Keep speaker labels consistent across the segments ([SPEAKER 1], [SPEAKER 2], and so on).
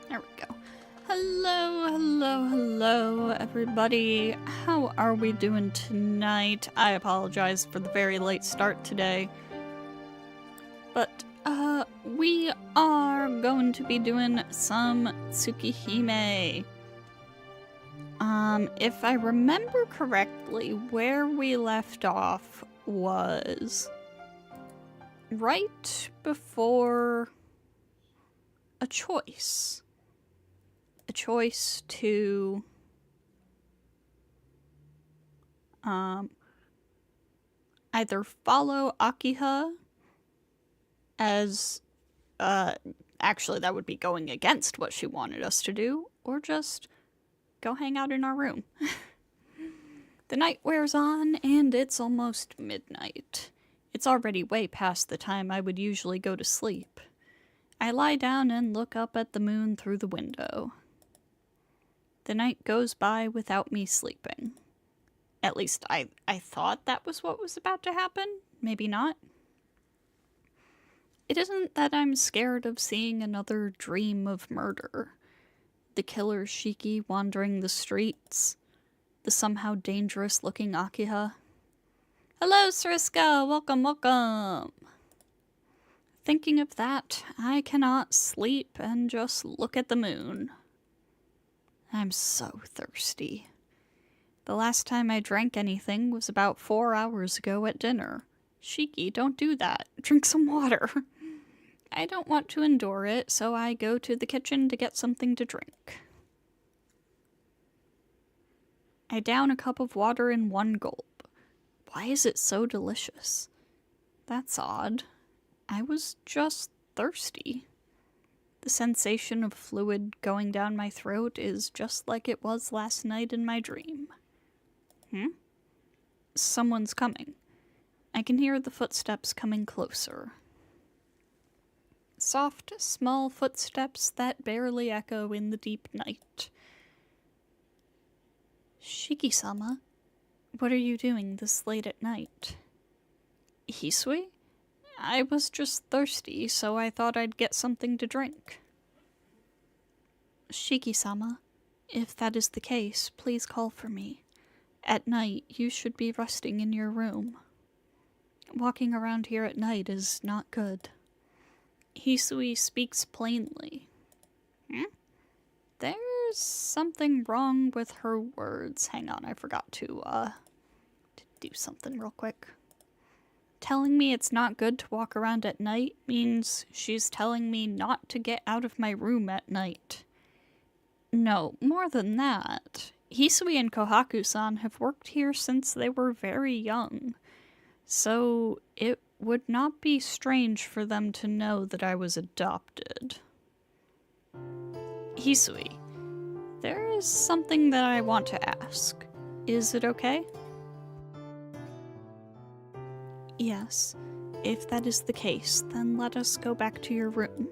[SPEAKER 1] There we go. Hello, everybody. How are we doing tonight? I apologize for the very late start today. But, we are going to be doing some Tsukihime. If I remember correctly, where we left off was right before a choice. A choice to either follow Akiha as actually that would be going against what she wanted us to do, or just go hang out in our room. The night wears on and it's almost midnight. It's already way past the time I would usually go to sleep. I lie down and look up at the moon through the window. The night goes by without me sleeping. At least I thought that was what was about to happen. Maybe not. It isn't that I'm scared of seeing another dream of murder. The killer Shiki wandering the streets. The somehow dangerous-looking Akiha. Hello, Sriska! Welcome! Thinking of that, I cannot sleep and just look at the moon. I'm so thirsty. The last time I drank anything was about 4 hours ago at dinner. Shiki, don't do that. Drink some water. I don't want to endure it, so I go to the kitchen to get something to drink. I down a cup of water in one gulp. Why is it so delicious? That's odd. I was just thirsty. The sensation of fluid going down my throat is just like it was last night in my dream. Someone's coming. I can hear the footsteps coming closer. Soft, small footsteps that barely echo in the deep night. Shiki-sama, what are you doing this late at night? Hisui? I was just thirsty, so I thought I'd get something to drink. Shiki-sama, if that is the case, please call for me. At night, you should be resting in your room. Walking around here at night is not good. Hisui speaks plainly. There's something wrong with her words. Hang on, I forgot to do something real quick. Telling me it's not good to walk around at night means she's telling me not to get out of my room at night. No, more than that. Hisui and Kohaku-san have worked here since they were very young, so it would not be strange for them to know that I was adopted. Hisui, there is something that I want to ask. Is it okay? Yes, if that is the case, then let us go back to your room.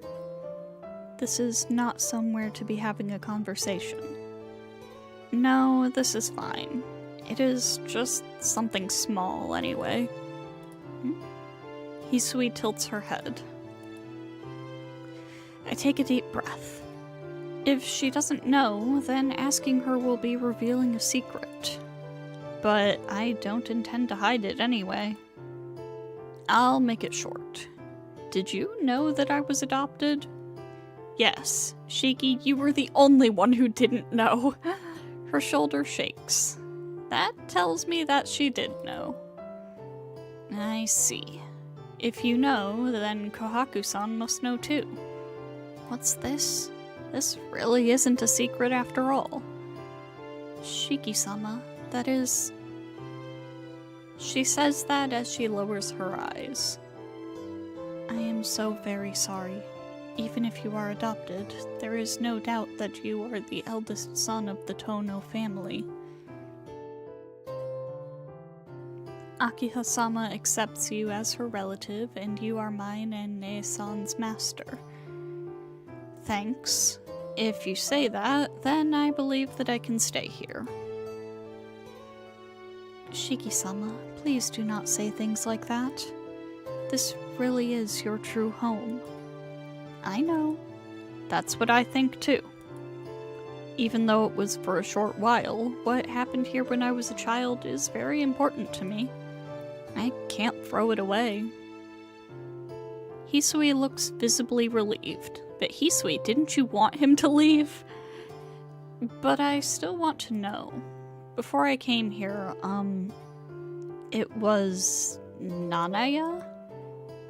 [SPEAKER 1] This is not somewhere to be having a conversation. No, this is fine. It is just something small, anyway. Hisui tilts her head. I take a deep breath. If she doesn't know, then asking her will be revealing a secret. But I don't intend to hide it anyway. I'll make it short. Did you know that I was adopted? Yes, Shiki, you were the only one who didn't know. Her shoulder shakes. That tells me that she did know. I see. If you know, then Kohaku-san must know too. What's this? This really isn't a secret after all. Shiki-sama, that is... She says that as she lowers her eyes. I am so very sorry. Even if you are adopted, there is no doubt that you are the eldest son of the Tono family. Akiha-sama accepts you as her relative, and you are mine and Nei-san's master. Thanks. If you say that, then I believe that I can stay here. Shiki-sama, please do not say things like that. This really is your true home. I know. That's what I think too. Even though it was for a short while, what happened here when I was a child is very important to me. I can't throw it away. Hisui looks visibly relieved. But Hisui, didn't you want him to leave? But I still want to know. Before I came here, it was Nanaya?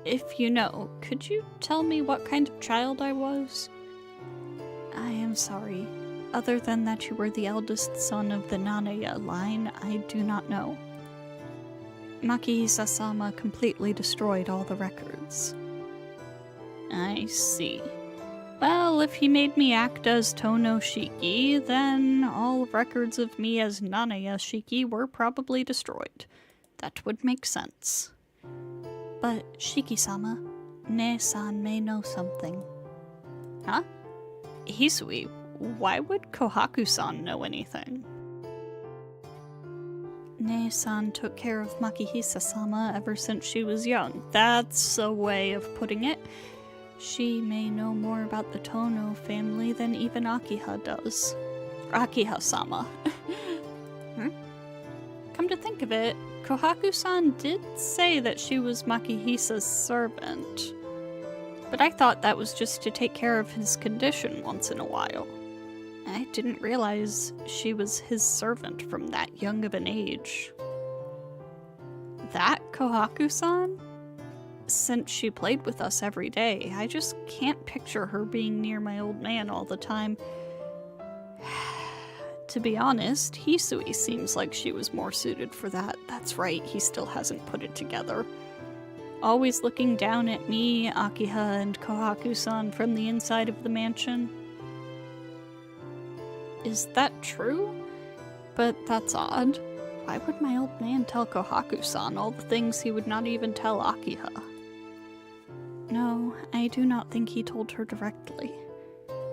[SPEAKER 1] If you know, could you tell me what kind of child I was? I am sorry. Other than that you were the eldest son of the Nanaya line, I do not know. Makihisa-sama completely destroyed all the records. I see. Well, if he made me act as Tono Shiki, then all records of me as Nanaya Shiki were probably destroyed. That would make sense. But Shiki-sama, Ne-san may know something. Huh? Hisui, why would Kohaku-san know anything? Ne-san took care of Makihisa-sama ever since she was young. That's a way of putting it. She may know more about the Tono family than even Akiha does. Akiha-sama. Come to think of it, Kohaku-san did say that she was Makihisa's servant. But I thought that was just to take care of his condition once in a while. I didn't realize she was his servant from that young of an age. That Kohaku-san? Since she played with us every day, I just can't picture her being near my old man all the time. To be honest, Hisui seems like she was more suited for that. That's right, he still hasn't put it together. Always looking down at me, Akiha, and Kohaku-san from the inside of the mansion. Is that true? But that's odd. Why would my old man tell Kohaku-san all the things he would not even tell Akiha? No, I do not think he told her directly.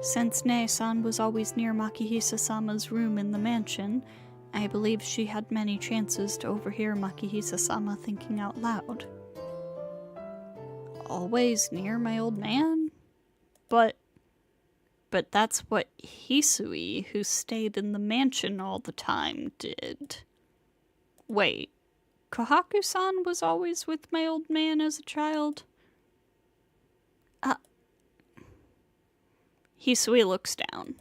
[SPEAKER 1] Since Ne-san was always near Makihisa-sama's room in the mansion, I believe she had many chances to overhear Makihisa-sama thinking out loud. Always near my old man? But that's what Hisui, who stayed in the mansion all the time, did. Wait, Kohaku-san was always with my old man as a child? Hisui looks down.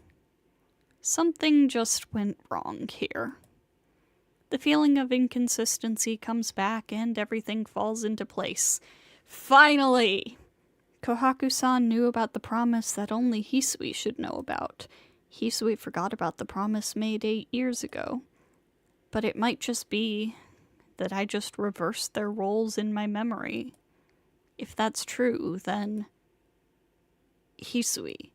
[SPEAKER 1] Something just went wrong here. The feeling of inconsistency comes back and everything falls into place. Finally! Kohaku-san knew about the promise that only Hisui should know about. Hisui forgot about the promise made 8 years ago. But it might just be that I just reversed their roles in my memory. If that's true, then... Hisui,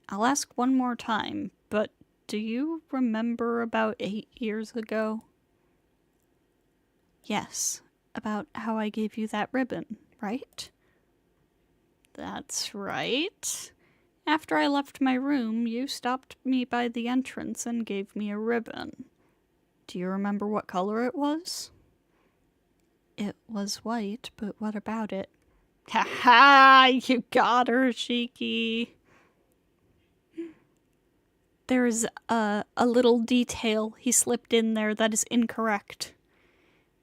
[SPEAKER 1] I'll ask one more time, but do you remember about 8 years ago? Yes, about how I gave you that ribbon, right? That's right. After I left my room, you stopped me by the entrance and gave me a ribbon. Do you remember what color it was? It was white, but what about it? Ha ha! You got her, Shiki! There is a little detail he slipped in there that is incorrect.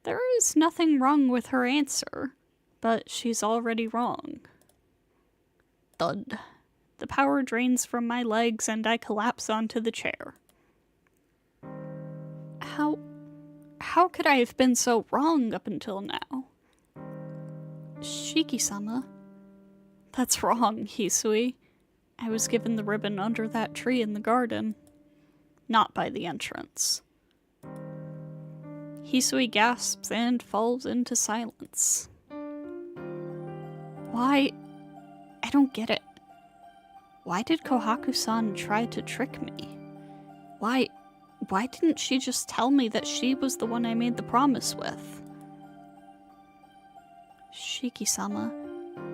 [SPEAKER 1] There is nothing wrong with her answer, but she's already wrong. Thud. The power drains from my legs and I collapse onto the chair. How could I have been so wrong up until now? Shiki-sama. That's wrong, Hisui. I was given the ribbon under that tree in the garden. Not by the entrance. Hisui gasps and falls into silence. Why? I don't get it. Why did Kohaku-san try to trick me? Why didn't she just tell me that she was the one I made the promise with? Shiki-sama,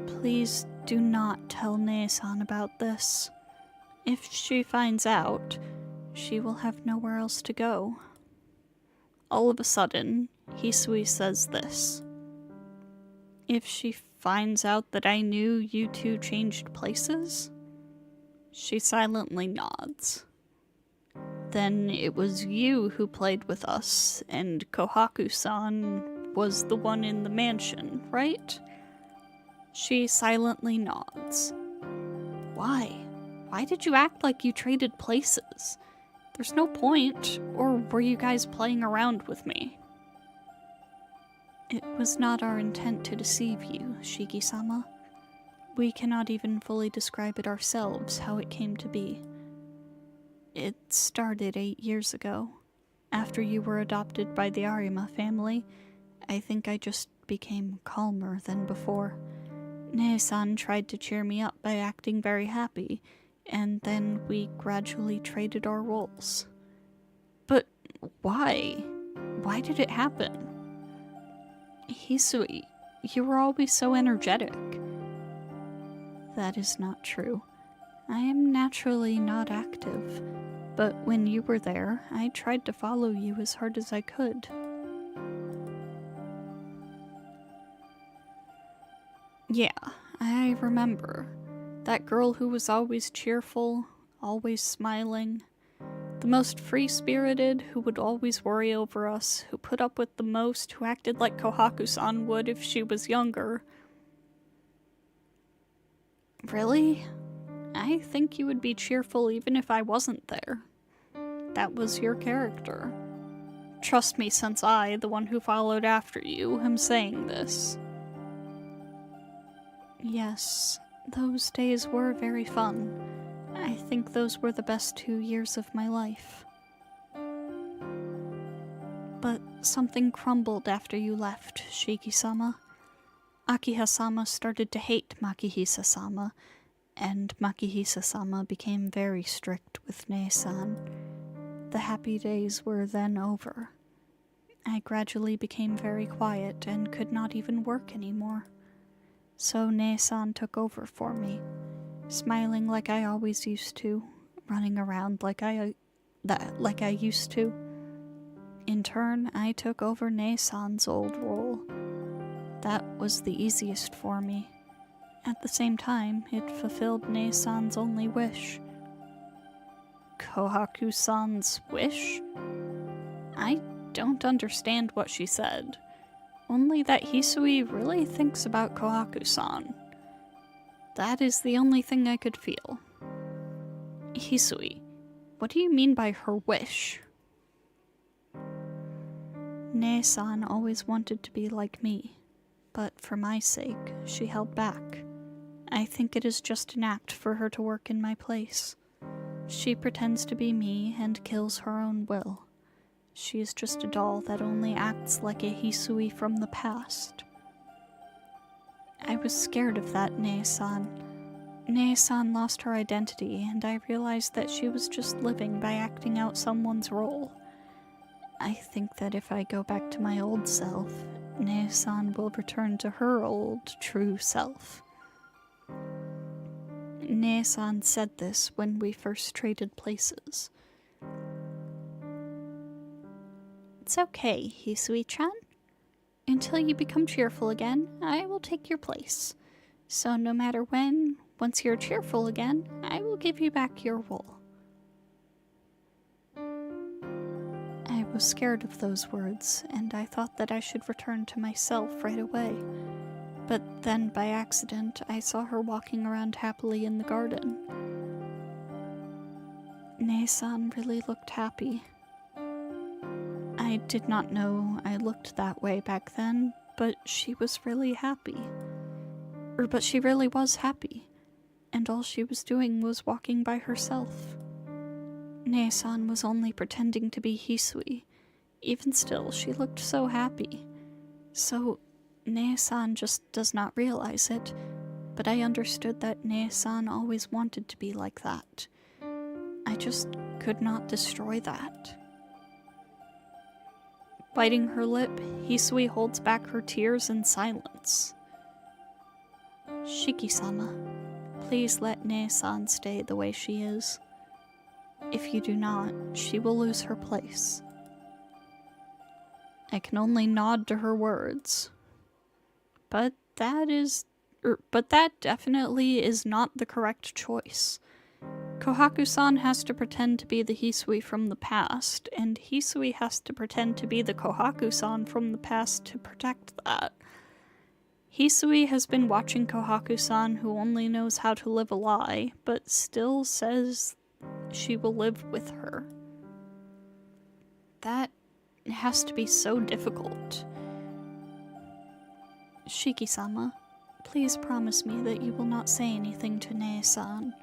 [SPEAKER 1] please do not tell Ne-san about this. If she finds out, she will have nowhere else to go. All of a sudden, Hisui says this. If she finds out that I knew you two changed places? She silently nods. then it was you who played with us, and Kohaku-san was the one in the mansion, right? She silently nods. Why? Why did you act like you traded places? There's no point, or were you guys playing around with me? It was not our intent to deceive you, Shiki-sama. We cannot even fully describe it ourselves how it came to be. It started 8 years ago. After you were adopted by the Arima family, I think I just became calmer than before. Nee-san tried to cheer me up by acting very happy, and then we gradually traded our roles. But why? Why did it happen? Hisui, you were always so energetic. That is not true. I am naturally not active, but when you were there, I tried to follow you as hard as I could. Yeah, I remember. That girl who was always cheerful, always smiling. The most free-spirited, who would always worry over us, who put up with the most, who acted like Kohaku-san would if she was younger. Really? I think you would be cheerful even if I wasn't there. That was your character. Trust me, since I, the one who followed after you, am saying this. Yes, those days were very fun. I think those were the best 2 years of my life. But something crumbled after you left, Shiki-sama. Akiha-sama started to hate Makihisa-sama, and Makihisa-sama became very strict with Nee-san. The happy days were then over. I gradually became very quiet and could not even work anymore. So Nee-san took over for me, smiling like I always used to, running around like I used to. In turn, I took over Nee-san's old role. That was the easiest for me. At the same time, it fulfilled Nee-san's only wish. Kohaku-san's wish? I don't understand what she said. Only that Hisui really thinks about Kohaku-san. That is the only thing I could feel. Hisui, what do you mean by her wish? Nee-san always wanted to be like me, but for my sake, she held back. I think it is just an act for her to work in my place. She pretends to be me and kills her own will. She is just a doll that only acts like a Hisui from the past. I was scared of that Nee-san. Nee-san lost her identity, and I realized that she was just living by acting out someone's role. I think that if I go back to my old self, Nee-san will return to her old, true self. Nee-san said this when we first traded places. It's okay, Hisui-chan. Until you become cheerful again, I will take your place. So no matter when, once you're cheerful again, I will give you back your role. I was scared of those words, and I thought that I should return to myself right away. But then, by accident, I saw her walking around happily in the garden. Nee-san really looked happy. I did not know I looked that way back then, but she was really happy. But she really was happy, and all she was doing was walking by herself. Nee-san was only pretending to be Hisui. Even still, she looked so happy. So, Nee-san just does not realize it, but I understood that Nee-san always wanted to be like that. I just could not destroy that. Biting her lip, Hisui holds back her tears in silence. Shiki-sama, please let Nee-san stay the way she is. If you do not, she will lose her place. I can only nod to her words. But that definitely is not the correct choice. Kohaku-san has to pretend to be the Hisui from the past, and Hisui has to pretend to be the Kohaku-san from the past to protect that. Hisui has been watching Kohaku-san, who only knows how to live a lie, but still says she will live with her. That has to be so difficult. Shiki-sama, please promise me that you will not say anything to Nee-san.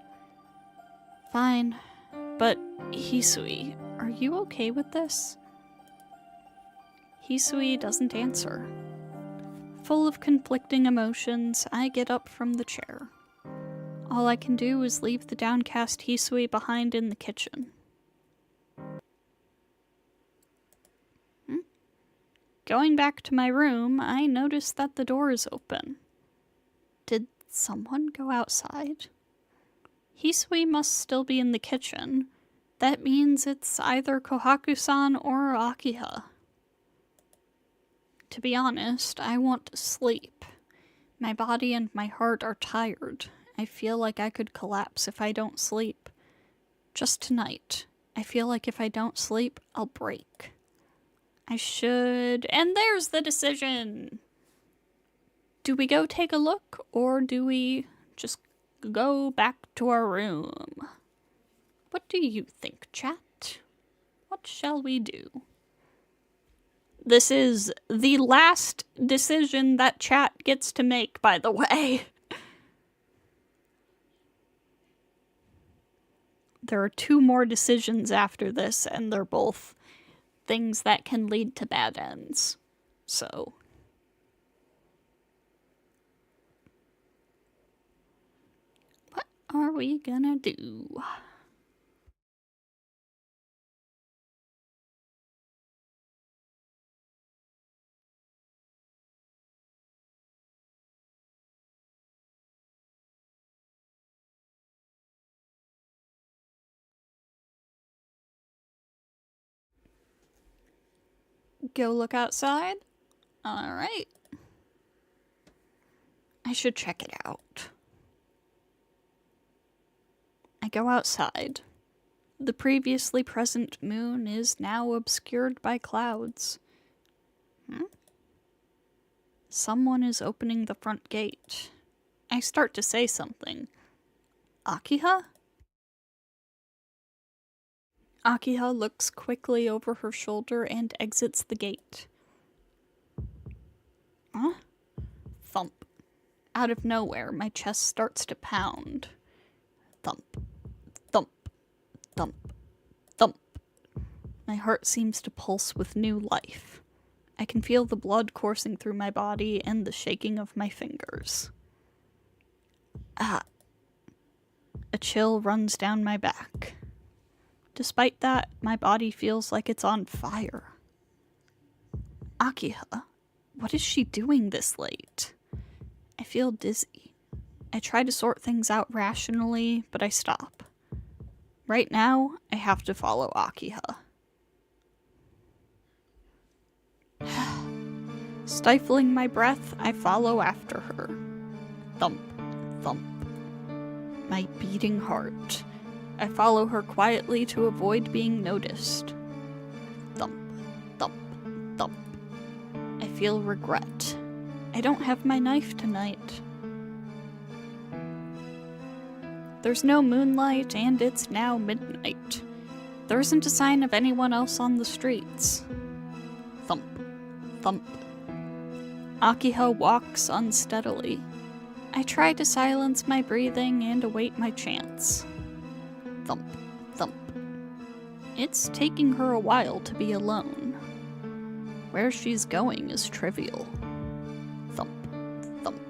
[SPEAKER 1] Fine, but Hisui, are you okay with this? Hisui doesn't answer. Full of conflicting emotions, I get up from the chair. All I can do is leave the downcast Hisui behind in the kitchen. Going back to my room, I notice that the door is open. Did someone go outside? Hisui must still be in the kitchen. That means it's either Kohaku-san or Akiha. To be honest, I want to sleep. My body and my heart are tired. I feel like I could collapse if I don't sleep. Just tonight, I feel like if I don't sleep, I'll break. I should... And there's the decision! Do we go take a look, or do we just go back to our room? What do you think, chat? What shall we do? This is the last decision that chat gets to make, by the way. There are 2 more decisions after this, and they're both things that can lead to bad ends. So. What are we gonna do? Go look outside? Alright. I should check it out. I go outside. The previously present moon is now obscured by clouds. Someone is opening the front gate. I start to say something. Akiha? Akiha looks quickly over her shoulder and exits the gate. Huh? Thump. Out of nowhere, my chest starts to pound. Thump. Thump. Thump. Thump. My heart seems to pulse with new life. I can feel the blood coursing through my body and the shaking of my fingers. Ah. A chill runs down my back. Despite that, my body feels like it's on fire. Akiha, what is she doing this late? I feel dizzy. I try to sort things out rationally, but I stop. Right now, I have to follow Akiha. Stifling my breath, I follow after her. Thump, thump. My beating heart. I follow her quietly to avoid being noticed. Thump, thump, thump. I feel regret. I don't have my knife tonight. There's no moonlight, and it's now midnight. There isn't a sign of anyone else on the streets. Thump, thump. Akiha walks unsteadily. I try to silence my breathing and await my chance. Thump, thump. It's taking her a while to be alone. Where she's going is trivial. Thump, thump.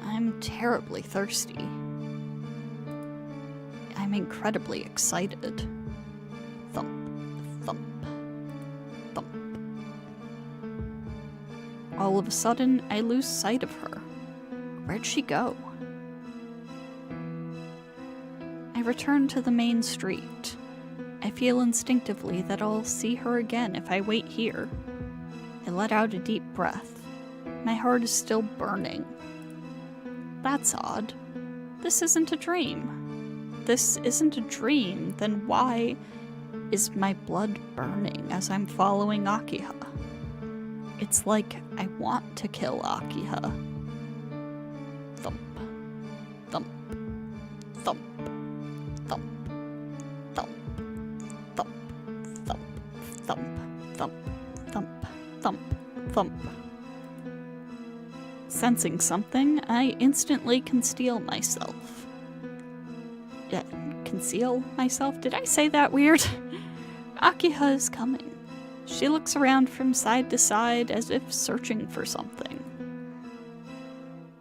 [SPEAKER 1] I'm terribly thirsty. I'm incredibly excited. Thump, thump, thump. All of a sudden, I lose sight of her. Where'd she go? I return to the main street. I feel instinctively that I'll see her again if I wait here. I let out a deep breath. My heart is still burning. That's odd. This isn't a dream. this isn't a dream, then why is my blood burning as I'm following Akiha? It's like I want to kill Akiha. Thump, thump, thump, thump, thump, thump, thump, thump, thump, thump, thump, thump. Sensing something, I instantly conceal myself. Conceal myself? Did I say that weird? Akiha is coming. She looks around from side to side as if searching for something.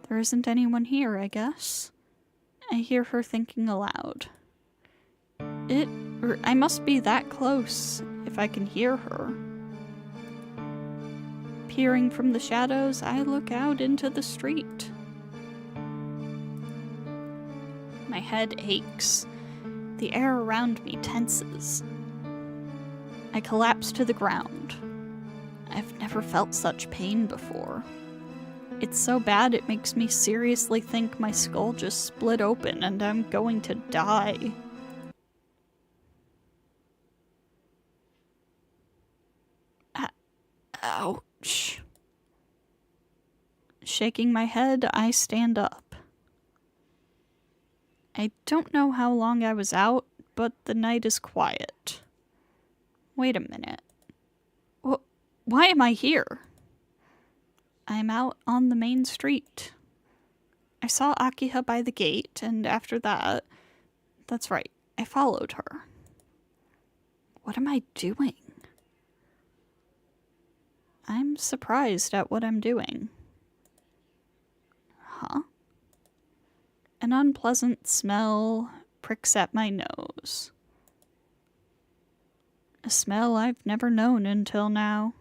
[SPEAKER 1] There isn't anyone here, I guess. I hear her thinking aloud. I must be that close if I can hear her. Peering from the shadows, I look out into the street. My head aches. The air around me tenses. I collapse to the ground. I've never felt such pain before. It's so bad it makes me seriously think my skull just split open and I'm going to die. Ouch. Shaking my head, I stand up. I don't know how long I was out, but the night is quiet. Wait a minute. Why am I here? I'm out on the main street. I saw Akiha by the gate, and after that, that's right, I followed her. What am I doing? I'm surprised at what I'm doing. Huh? An unpleasant smell pricks at my nose. A smell I've never known until now.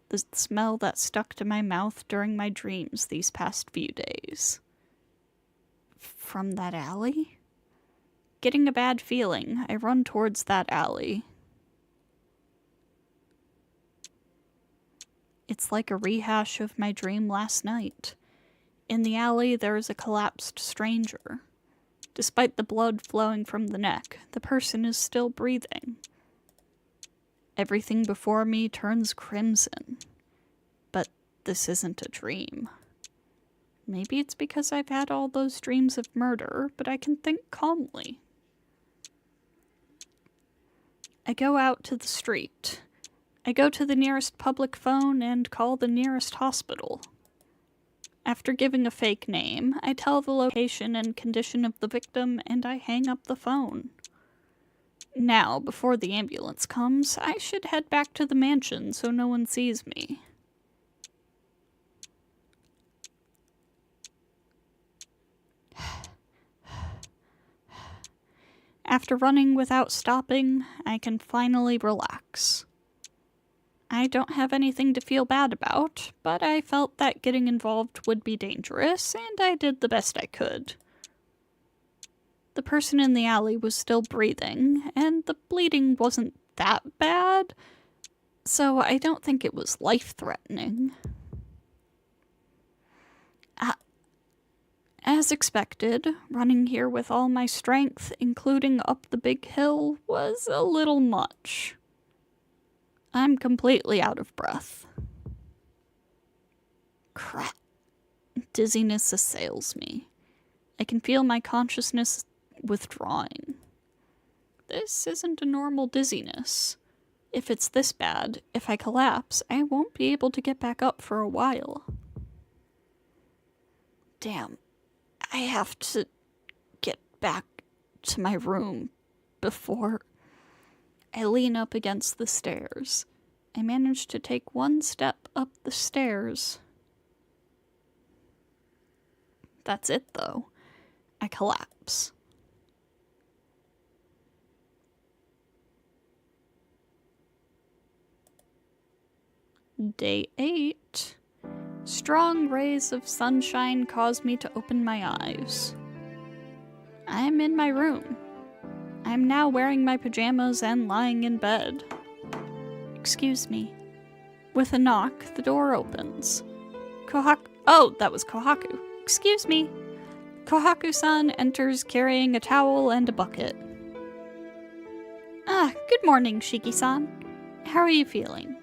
[SPEAKER 1] The smell that stuck to my mouth during my dreams these past few days. From that alley? Getting a bad feeling, I run towards that alley. It's like a rehash of my dream last night. In the alley, there is a collapsed stranger. Despite the blood flowing from the neck, the person is still breathing. Everything before me turns crimson. But this isn't a dream. Maybe it's because I've had all those dreams of murder, but I can think calmly. I go out to the street. I go to the nearest public phone and call the nearest hospital. After giving a fake name, I tell the location and condition of the victim and I hang up the phone. Now, before the ambulance comes, I should head back to the mansion so no one sees me. After running without stopping, I can finally relax. I don't have anything to feel bad about, but I felt that getting involved would be dangerous, and I did the best I could. The person in the alley was still breathing, and the bleeding wasn't that bad, so I don't think it was life-threatening. As expected, running here with all my strength, including up the big hill, was a little much. I'm completely out of breath. Crap. Dizziness assails me. I can feel my consciousness withdrawing. This isn't a normal dizziness. If it's this bad, if I collapse, I won't be able to get back up for a while. Damn. I have to get back to my room before I lean up against the stairs. I manage to take one step up the stairs. That's it, though. I collapse. Day 8. Strong rays of sunshine cause me to open my eyes. I'm in my room. I'm now wearing my pajamas and lying in bed. Excuse me. With a knock, the door opens. Oh, that was Kohaku. Excuse me. Kohaku-san enters carrying a towel and a bucket. Good morning, Shiki-san. How are you feeling?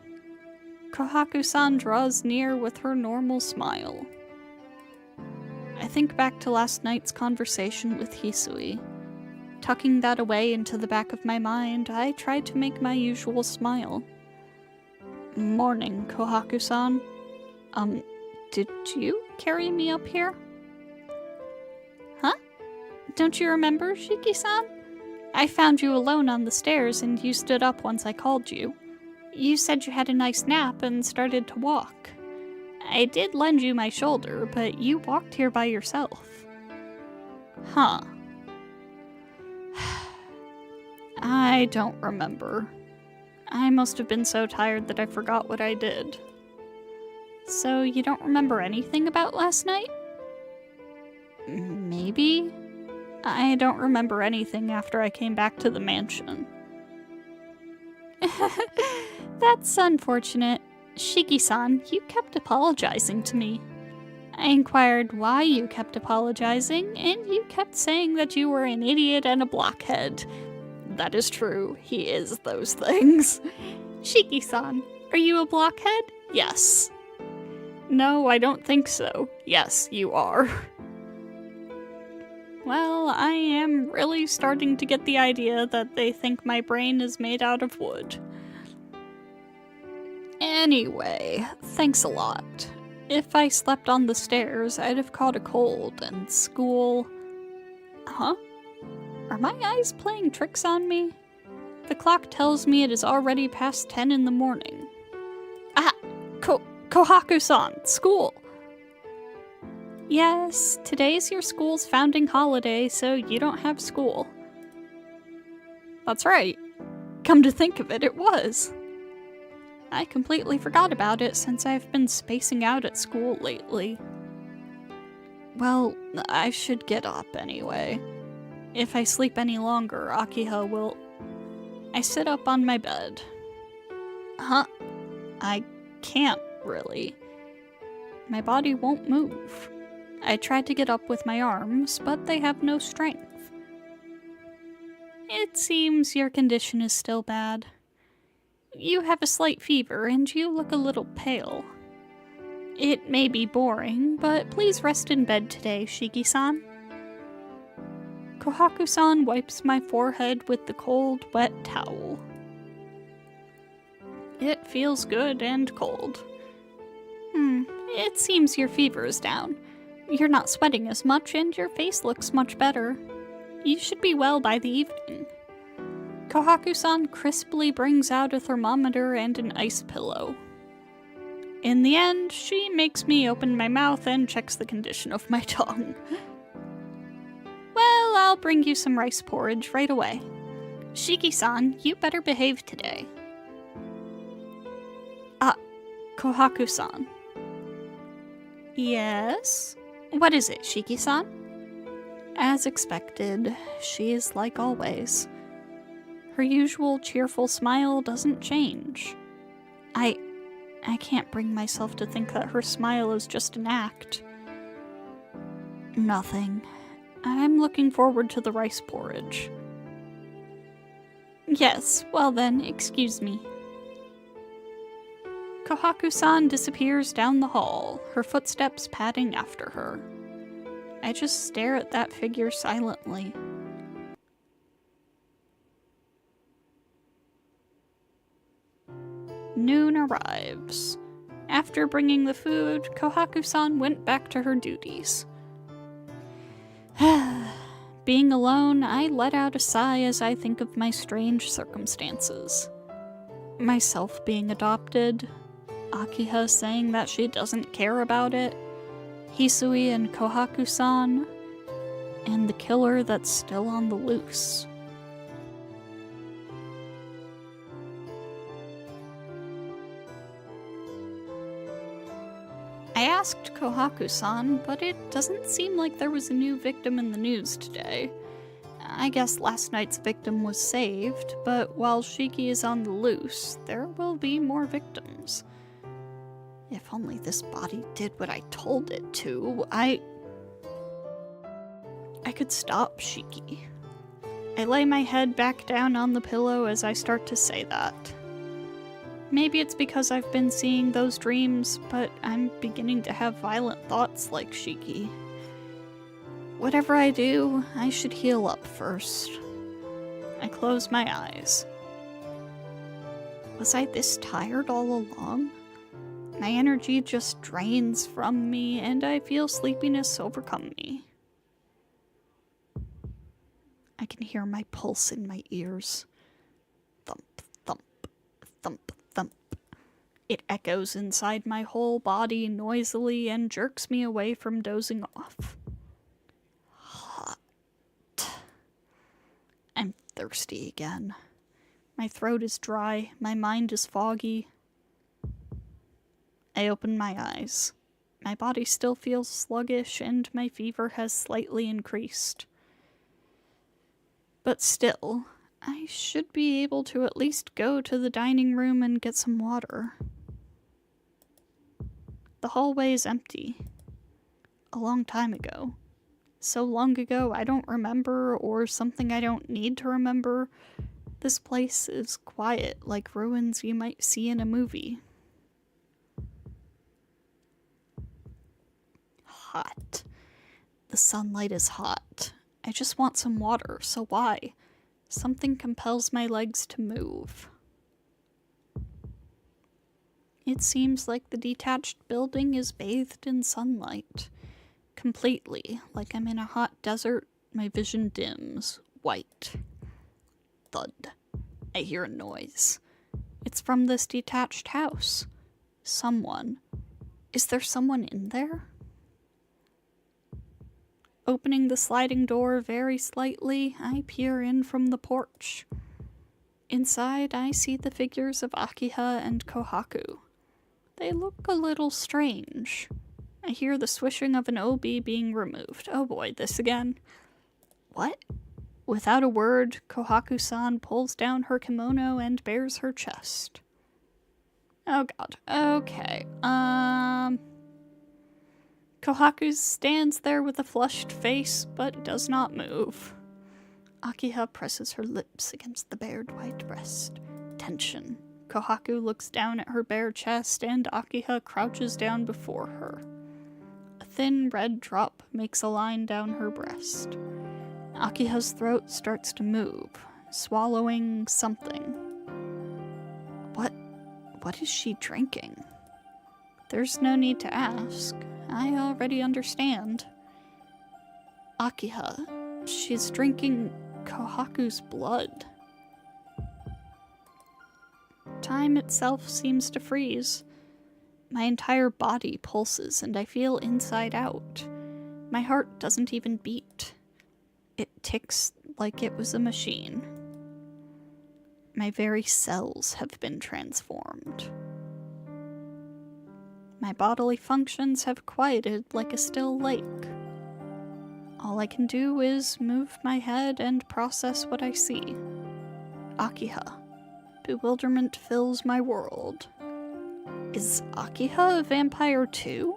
[SPEAKER 1] Kohaku-san draws near with her normal smile. I think back to last night's conversation with Hisui. Tucking that away into the back of my mind, I tried to make my usual smile. Morning, Kohaku-san. Did you carry me up here? Huh? Don't you remember, Shiki-san? I found you alone on the stairs and you stood up once I called you. You said you had a nice nap and started to walk. I did lend you my shoulder, but you walked here by yourself. Huh. I don't remember. I must have been so tired that I forgot what I did. So you don't remember anything about last night? Maybe? I don't remember anything after I came back to the mansion. That's unfortunate. Shiki-san, you kept apologizing to me. I inquired why you kept apologizing, and you kept saying that you were an idiot and a blockhead. That is true, he is those things. Shiki-san, are you a blockhead? Yes. No, I don't think so. Yes, you are. Well, I am really starting to get the idea that they think my brain is made out of wood. Anyway, thanks a lot. If I slept on the stairs, I'd have caught a cold, and school... Huh? Are my eyes playing tricks on me? The clock tells me it is already past 10 in the morning. Kohaku-san, school! Yes, today's your school's founding holiday, so you don't have school. That's right. Come to think of it, it was. I completely forgot about it since I've been spacing out at school lately. Well, I should get up anyway. If I sleep any longer, Akiha will... I sit up on my bed. Huh? I can't, really. My body won't move. I tried to get up with my arms, but they have no strength. It seems your condition is still bad. You have a slight fever, and you look a little pale. It may be boring, but please rest in bed today, Shiki-san. Kohaku-san wipes my forehead with the cold, wet towel. It feels good and cold. It seems your fever is down. You're not sweating as much, and your face looks much better. You should be well by the evening. Kohaku-san crisply brings out a thermometer and an ice pillow. In the end, she makes me open my mouth and checks the condition of my tongue. Well, I'll bring you some rice porridge right away. Shiki-san, you better behave today. Kohaku-san. Yes? What is it, Shiki-san? As expected, she is like always. Her usual cheerful smile doesn't change. I can't bring myself to think that her smile is just an act. Nothing. I'm looking forward to the rice porridge. Yes, well then, excuse me. Kohaku-san disappears down the hall, her footsteps padding after her. I just stare at that figure silently. Noon arrives. After bringing the food, Kohaku-san went back to her duties. Being alone, I let out a sigh as I think of my strange circumstances. Myself being adopted, Akiha saying that she doesn't care about it, Hisui and Kohaku-san, and the killer that's still on the loose. I asked Kohaku-san, but it doesn't seem like there was a new victim in the news today. I guess last night's victim was saved, but while Shiki is on the loose, there will be more victims. If only this body did what I told it to, I could stop Shiki. I lay my head back down on the pillow as I start to say that. Maybe it's because I've been seeing those dreams, but I'm beginning to have violent thoughts like Shiki. Whatever I do, I should heal up first. I close my eyes. Was I this tired all along? My energy just drains from me, and I feel sleepiness overcome me. I can hear my pulse in my ears. Thump, thump, thump, thump. It echoes inside my whole body noisily and jerks me away from dozing off. Hot. I'm thirsty again. My throat is dry, my mind is foggy. I open my eyes. My body still feels sluggish and my fever has slightly increased. But still, I should be able to at least go to the dining room and get some water. The hallway is empty. A long time ago. So long ago I don't remember, or something I don't need to remember. This place is quiet, like ruins you might see in a movie. Hot. The sunlight is hot. I just want some water, so why? Something compels my legs to move. It seems like the detached building is bathed in sunlight. Completely, like I'm in a hot desert, my vision dims, white. Thud. I hear a noise. It's from this detached house. Someone. Is there someone in there? Opening the sliding door very slightly, I peer in from the porch. Inside, I see the figures of Akiha and Kohaku. They look a little strange. I hear the swishing of an obi being removed. Oh boy, this again. What? Without a word, Kohaku-san pulls down her kimono and bares her chest. Oh god. Okay. Kohaku stands there with a flushed face, but does not move. Akiha presses her lips against the bared white breast. Tension. Kohaku looks down at her bare chest, and Akiha crouches down before her. A thin red drop makes a line down her breast. Akiha's throat starts to move, swallowing something. What is she drinking? There's no need to ask. I already understand. Akiha, she's drinking Kohaku's blood. Time itself seems to freeze. My entire body pulses and I feel inside out. My heart doesn't even beat. It ticks like it was a machine. My very cells have been transformed. My bodily functions have quieted like a still lake. All I can do is move my head and process what I see. Akiha. Bewilderment fills my world. Is Akiha a vampire too?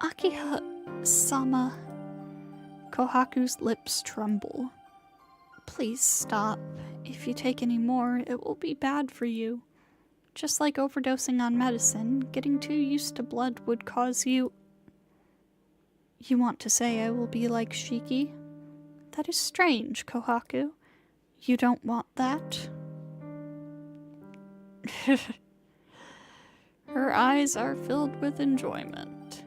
[SPEAKER 1] Akiha-sama. Kohaku's lips tremble. Please stop. If you take any more, it will be bad for you. Just like overdosing on medicine, getting too used to blood would cause you... You want to say I will be like Shiki? That is strange, Kohaku. You don't want that? Her eyes are filled with enjoyment.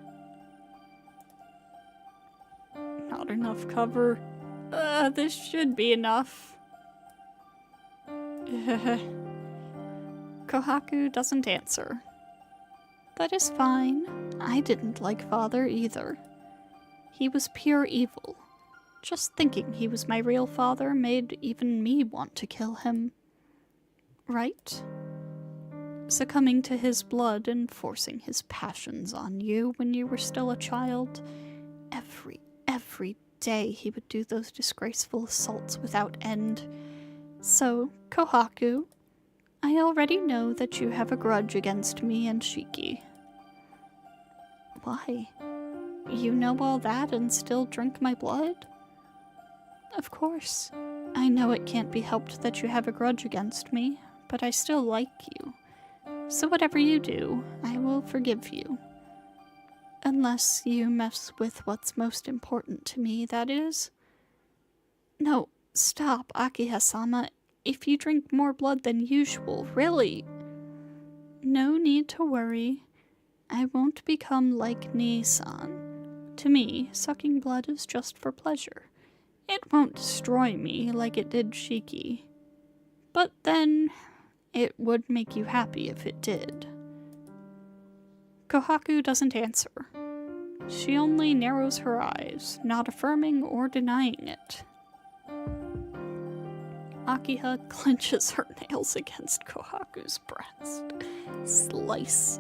[SPEAKER 1] Not enough cover. This should be enough. Kohaku doesn't answer. That is fine. I didn't like father either. He was pure evil. Just thinking he was my real father made even me want to kill him. Right? Succumbing to his blood and forcing his passions on you when you were still a child. Every day he would do those disgraceful assaults without end. So, Kohaku, I already know that you have a grudge against me and Shiki. Why? You know all that and still drink my blood? Of course. I know it can't be helped that you have a grudge against me, but I still like you. So whatever you do, I will forgive you. Unless you mess with what's most important to me, that is. No, stop, Akiha-sama. If you drink more blood than usual, really. No need to worry. I won't become like Nii-san. To me, sucking blood is just for pleasure. It won't destroy me like it did Shiki. But then, it would make you happy if it did. Kohaku doesn't answer. She only narrows her eyes, not affirming or denying it. Akiha clenches her nails against Kohaku's breast. Slice.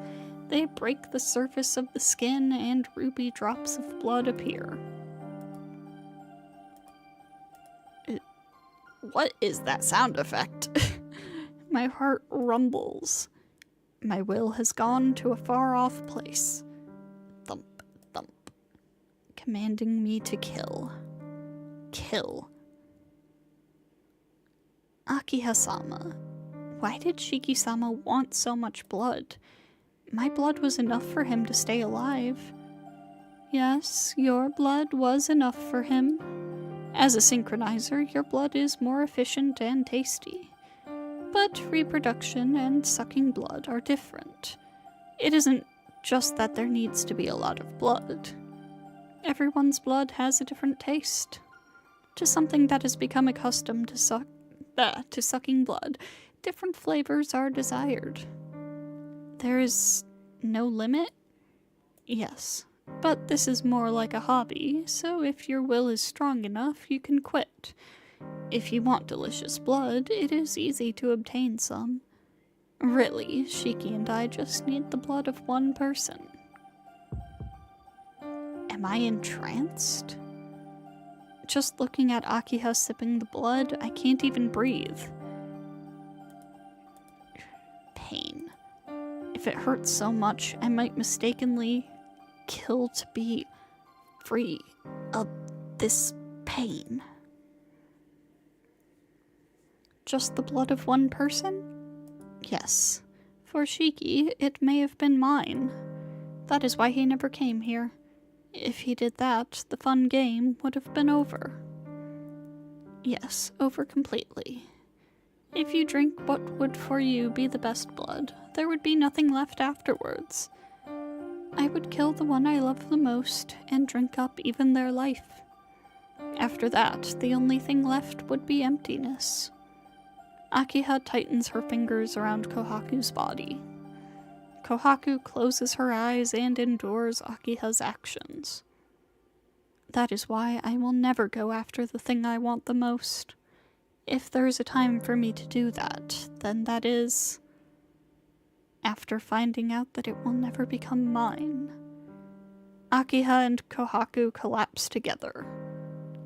[SPEAKER 1] They break the surface of the skin and ruby drops of blood appear. What is that sound effect? My heart rumbles. My will has gone to a far-off place. Thump, thump. Commanding me to kill. Kill. Akiha-sama, why did Shiki-sama want so much blood? My blood was enough for him to stay alive. Yes, your blood was enough for him. As a synchronizer, your blood is more efficient and tasty. But reproduction and sucking blood are different. It isn't just that there needs to be a lot of blood. Everyone's blood has a different taste. To something that has become accustomed to sucking blood, different flavors are desired. There is no limit? Yes, but this is more like a hobby, so if your will is strong enough, you can quit. If you want delicious blood, it is easy to obtain some. Really, Shiki and I just need the blood of one person. Am I entranced? Just looking at Akiha sipping the blood, I can't even breathe. Pain. If it hurts so much, I might mistakenly kill to be free of this pain. Just the blood of one person? Yes. For Shiki, it may have been mine. That is why he never came here. If he did that, the fun game would have been over. Yes, over completely. If you drink what would for you be the best blood, there would be nothing left afterwards. I would kill the one I love the most and drink up even their life. After that, the only thing left would be emptiness. Akiha tightens her fingers around Kohaku's body. Kohaku closes her eyes and endures Akiha's actions. That is why I will never go after the thing I want the most. If there is a time for me to do that, then that is after finding out that it will never become mine. Akiha and Kohaku collapse together.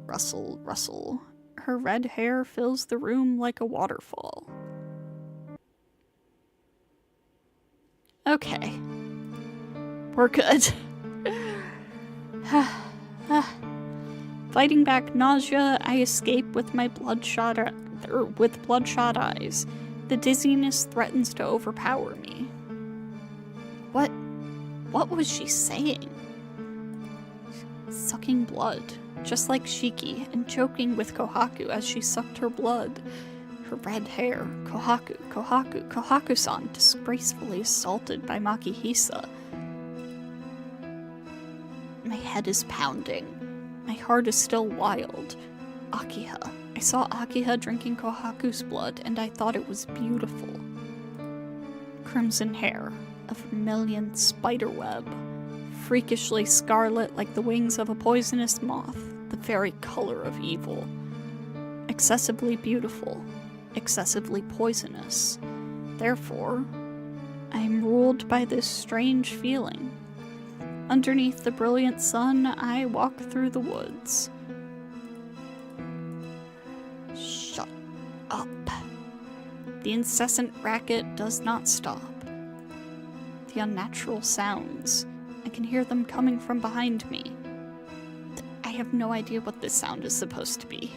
[SPEAKER 1] Rustle, rustle. Her red hair fills the room like a waterfall. Okay. We're good. Fighting back nausea, I escape with my bloodshot eyes. The dizziness threatens to overpower me. What was she saying? Sucking blood, just like Shiki, and choking with Kohaku as she sucked her blood. Her red hair, Kohaku-san, disgracefully assaulted by Makihisa. My head is pounding. My heart is still wild. Akiha. I saw Akiha drinking Kohaku's blood, and I thought it was beautiful. Crimson hair, a vermilion spiderweb, freakishly scarlet like the wings of a poisonous moth, the very color of evil. Excessively beautiful, excessively poisonous. Therefore, I am ruled by this strange feeling. Underneath the brilliant sun, I walk through the woods. Shut up. The incessant racket does not stop. The unnatural sounds, I can hear them coming from behind me. have no idea what this sound is supposed to be.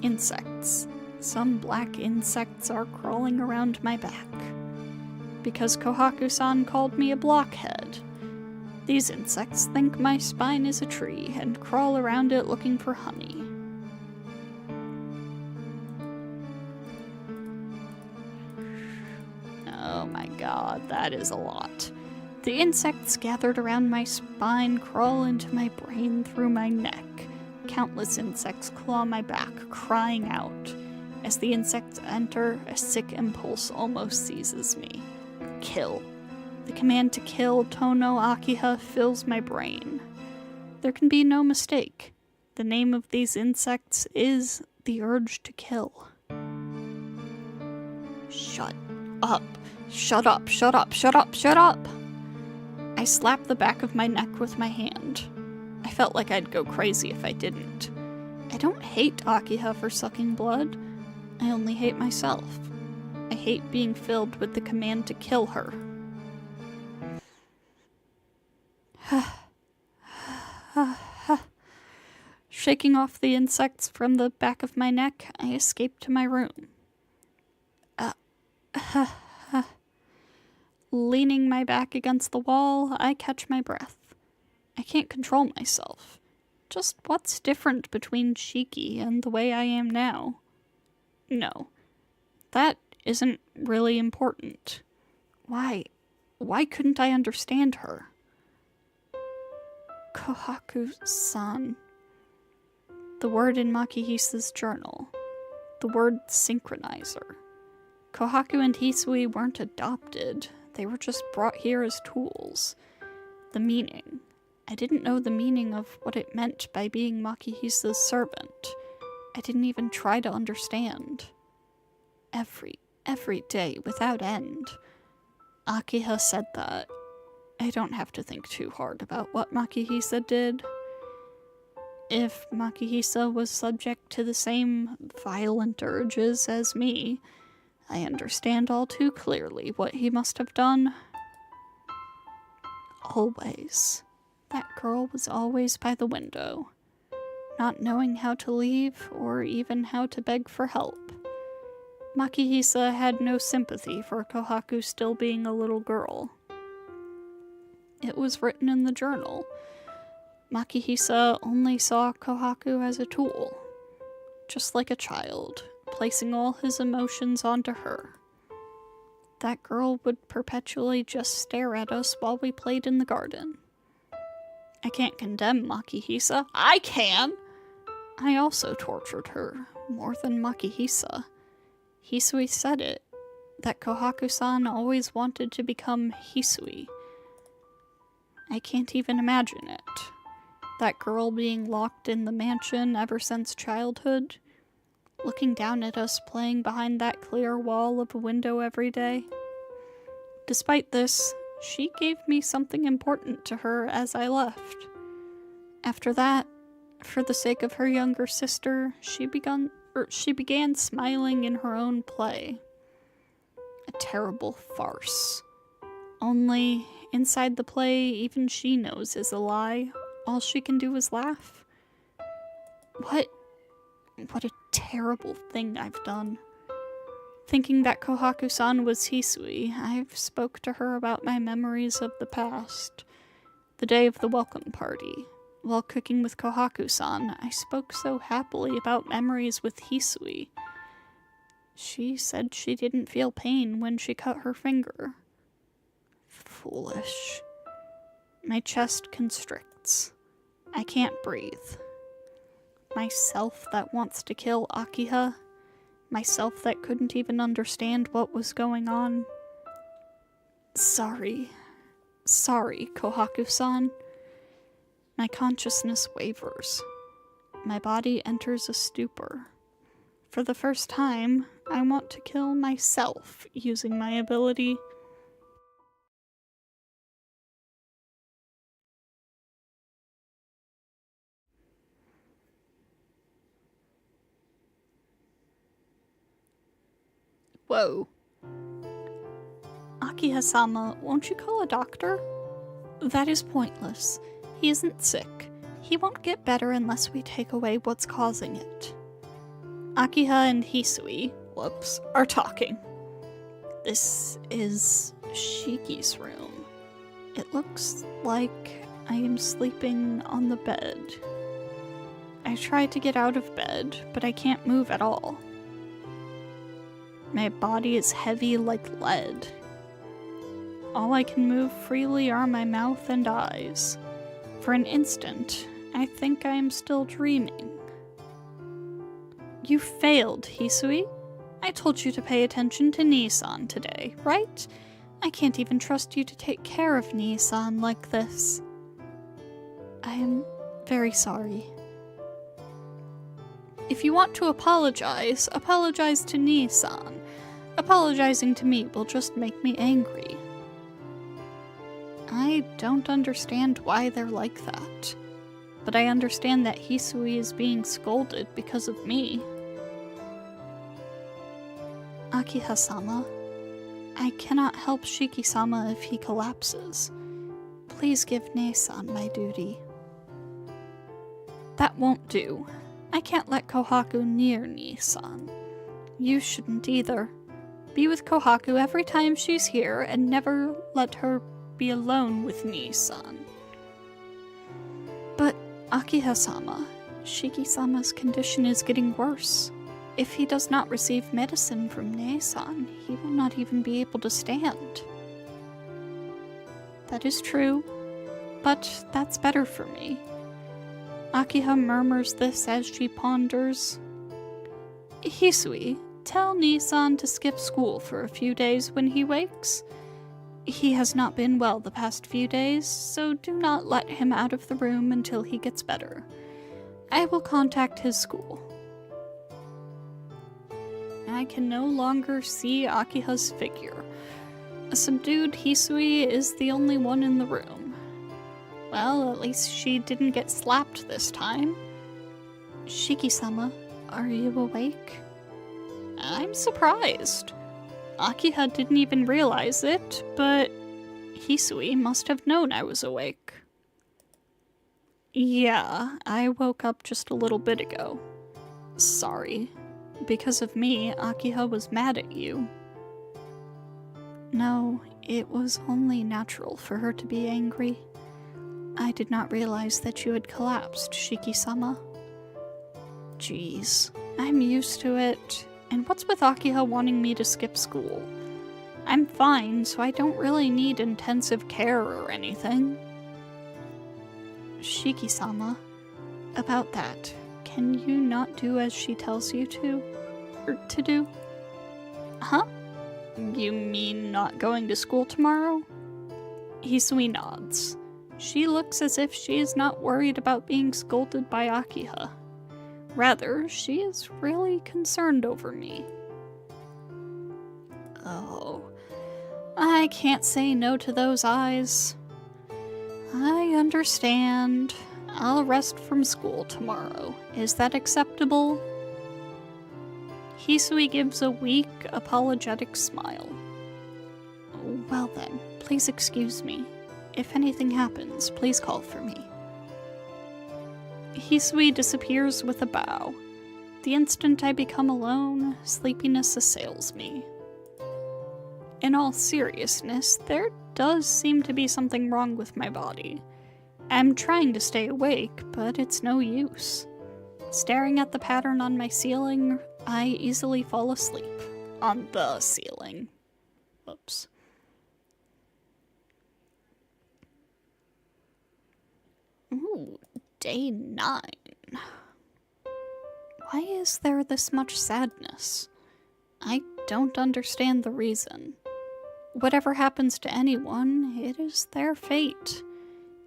[SPEAKER 1] Insects. Some black insects are crawling around my back. Because Kohaku-san called me a blockhead. These insects think my spine is a tree and crawl around it looking for honey. Oh my god, that is a lot. The insects gathered around my spine crawl into my brain through my neck. Countless insects claw my back, crying out. As the insects enter, a sick impulse almost seizes me. Kill. The command to kill Tono Akiha fills my brain. There can be no mistake. The name of these insects is the urge to kill. Shut up. Shut up, shut up, shut up, shut up! I slapped the back of my neck with my hand. I felt like I'd go crazy if I didn't. I don't hate Akiha for sucking blood. I only hate myself. I hate being filled with the command to kill her. Shaking off the insects from the back of my neck, I escaped to my room. Leaning my back against the wall, I catch my breath. I can't control myself. Just what's different between Shiki and the way I am now? No, that isn't really important. Why couldn't I understand her? Kohaku-san. The word in Makihisa's journal. The word synchronizer. Kohaku and Hisui weren't adopted. They were just brought here as tools. The meaning. I didn't know the meaning of what it meant by being Makihisa's servant. I didn't even try to understand. Every day, without end. Akiha said that. I don't have to think too hard about what Makihisa did. If Makihisa was subject to the same violent urges as me, I understand all too clearly what he must have done. Always. That girl was always by the window, not knowing how to leave or even how to beg for help. Makihisa had no sympathy for Kohaku still being a little girl. It was written in the journal. Makihisa only saw Kohaku as a tool, just like a child, placing all his emotions onto her. That girl would perpetually just stare at us while we played in the garden. I can't condemn Makihisa. I can! I also tortured her, more than Makihisa. Hisui said it, that Kohaku-san always wanted to become Hisui. I can't even imagine it. That girl being locked in the mansion ever since childhood, looking down at us playing behind that clear wall of a window every day. Despite this, she gave me something important to her as I left. After that, for the sake of her younger sister, she began smiling in her own play. A terrible farce. Only, inside the play, even she knows is a lie. All she can do is laugh. What a terrible thing I've done. Thinking that Kohaku-san was Hisui, I've spoke to her about my memories of the past. The day of the welcome party. While cooking with Kohaku-san, I spoke so happily about memories with Hisui. She said she didn't feel pain when she cut her finger. Foolish. My chest constricts. I can't breathe. Myself that wants to kill Akiha. Myself that couldn't even understand what was going on. Sorry, Kohaku-san. My consciousness wavers. My body enters a stupor. For the first time, I want to kill myself using my ability. Whoa. Akiha-sama, won't you call a doctor? That is pointless. He isn't sick. He won't get better unless we take away what's causing it. Akiha and Hisui, are talking. This is Shiki's room. It looks like I am sleeping on the bed. I try to get out of bed, but I can't move at all. My body is heavy like lead. All I can move freely are my mouth and eyes. For an instant, I think I am still dreaming. You failed, Hisui. I told you to pay attention to Nii-san today, right? I can't even trust you to take care of Nii-san like this. I am very sorry. If you want to apologize, apologize to Nii-san. Apologizing to me will just make me angry. I don't understand why they're like that, but I understand that Hisui is being scolded because of me. Akiha-sama, I cannot help Shiki-sama if he collapses. Please give Nei-san my duty. That won't do. I can't let Kohaku near Nii-san. You shouldn't either. Be with Kohaku every time she's here and never let her be alone with Nii-san. But Akiha-sama, Shiki-sama's condition is getting worse. If he does not receive medicine from Nei-san, he will not even be able to stand. That is true, but that's better for me. Akiha murmurs this as she ponders. Hisui, tell Nii-san to skip school for a few days when he wakes. He has not been well the past few days, so do not let him out of the room until he gets better. I will contact his school. I can no longer see Akiha's figure. A subdued Hisui is the only one in the room. Well, at least she didn't get slapped this time. Shiki-sama, are you awake? I'm surprised. Akiha didn't even realize it, but Hisui must have known I was awake. Yeah, I woke up just a little bit ago. Sorry. Because of me, Akiha was mad at you. No, it was only natural for her to be angry. I did not realize that you had collapsed, Shiki-sama. Jeez, I'm used to it. And what's with Akiha wanting me to skip school? I'm fine, so I don't really need intensive care or anything. Shiki-sama, about that, can you not do as she tells you to? Or to do? Huh? You mean not going to school tomorrow? Hisui nods. She looks as if she is not worried about being scolded by Akiha. Rather, she is really concerned over me. Oh, I can't say no to those eyes. I understand. I'll rest from school tomorrow. Is that acceptable? Hisui gives a weak, apologetic smile. Well then, please excuse me. If anything happens, please call for me. Hisui disappears with a bow. The instant I become alone, sleepiness assails me. In all seriousness, there does seem to be something wrong with my body. I'm trying to stay awake, but it's no use. Staring at the pattern on my ceiling, I easily fall asleep. On the ceiling. Oops. Ooh, day 9. Why is there this much sadness? I don't understand the reason. Whatever happens to anyone, it is their fate.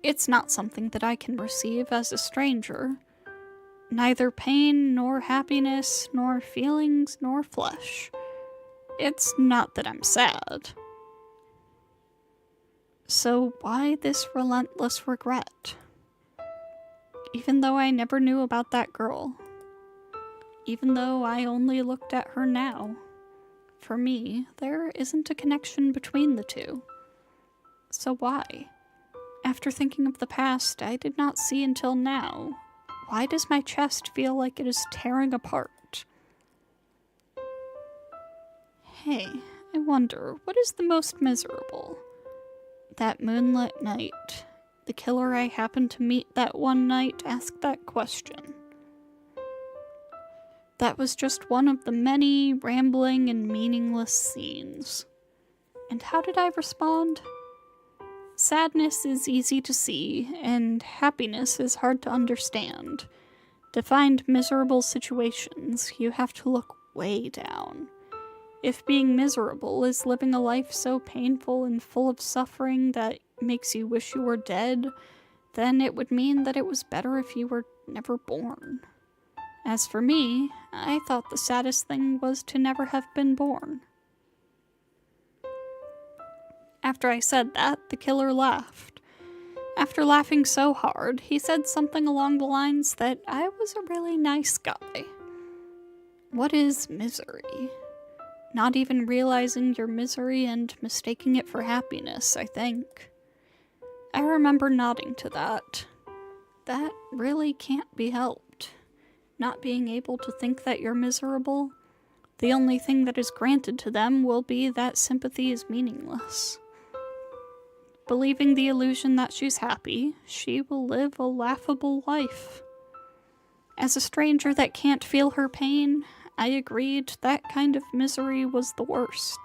[SPEAKER 1] It's not something that I can receive as a stranger. Neither pain, nor happiness, nor feelings, nor flesh. It's not that I'm sad. So why this relentless regret? Even though I never knew about that girl. Even though I only looked at her now. For me, there isn't a connection between the two. So why? After thinking of the past I did not see until now, why does my chest feel like it is tearing apart? Hey, I wonder, what is the most miserable? That moonlit night. The killer I happened to meet that one night asked that question. That was just one of the many rambling and meaningless scenes. And how did I respond? Sadness is easy to see, and happiness is hard to understand. To find miserable situations, you have to look way down. If being miserable is living a life so painful and full of suffering that makes you wish you were dead, then it would mean that it was better if you were never born. As for me, I thought the saddest thing was to never have been born. After I said that, the killer laughed. After laughing so hard, he said something along the lines that I was a really nice guy. What is misery? Not even realizing your misery and mistaking it for happiness, I think. I remember nodding to that. That really can't be helped. Not being able to think that you're miserable, the only thing that is granted to them will be that sympathy is meaningless. Believing the illusion that she's happy, she will live a laughable life. As a stranger that can't feel her pain, I agreed that kind of misery was the worst.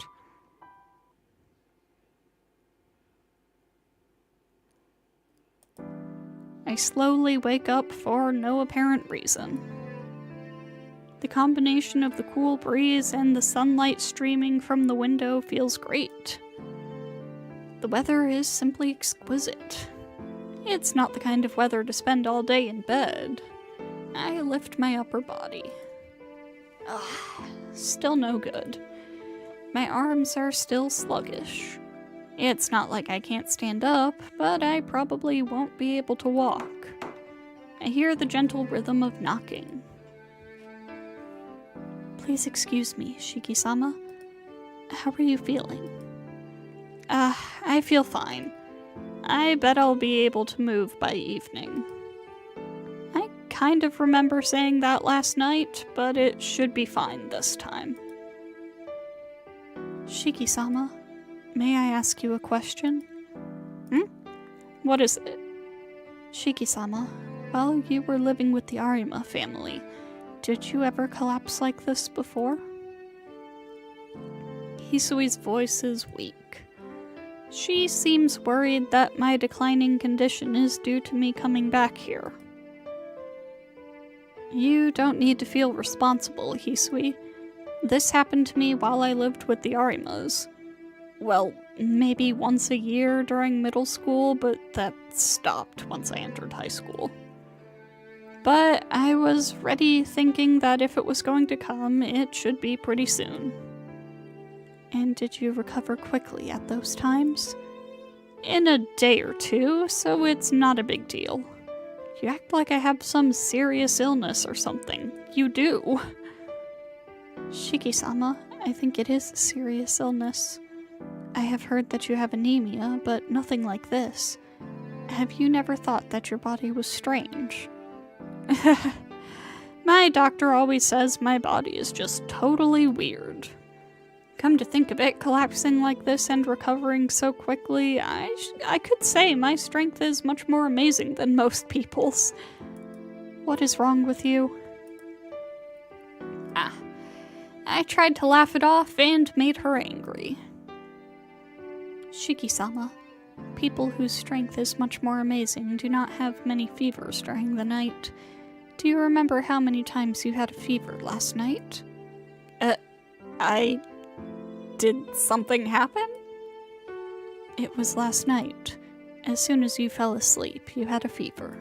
[SPEAKER 1] I slowly wake up for no apparent reason. The combination of the cool breeze and the sunlight streaming from the window feels great. The weather is simply exquisite. It's not the kind of weather to spend all day in bed. I lift my upper body. Still no good. My arms are still sluggish. It's not like I can't stand up, but I probably won't be able to walk. I hear the gentle rhythm of knocking. Please excuse me, Shiki-sama. How are you feeling? I feel fine. I bet I'll be able to move by evening. I kind of remember saying that last night, but it should be fine this time. Shiki-sama, may I ask you a question? What is it? Shiki-sama, while you were living with the Arima family, did you ever collapse like this before? Hisui's voice is weak. She seems worried that my declining condition is due to me coming back here. You don't need to feel responsible, Hisui. This happened to me while I lived with the Arimas. Well, maybe once a year during middle school, but that stopped once I entered high school. But I was ready thinking that if it was going to come, it should be pretty soon. And did you recover quickly at those times? In a day or two, so it's not a big deal. You act like I have some serious illness or something. You do. Shiki-sama, I think it is a serious illness. I have heard that you have anemia, but nothing like this. Have you never thought that your body was strange? My doctor always says my body is just totally weird. Come to think of it, collapsing like this and recovering so quickly, I could say my strength is much more amazing than most people's. What is wrong with you? I tried to laugh it off and made her angry. Shiki-sama, people whose strength is much more amazing do not have many fevers during the night. Do you remember how many times you had a fever last night? Did something happen? It was last night. As soon as you fell asleep, you had a fever.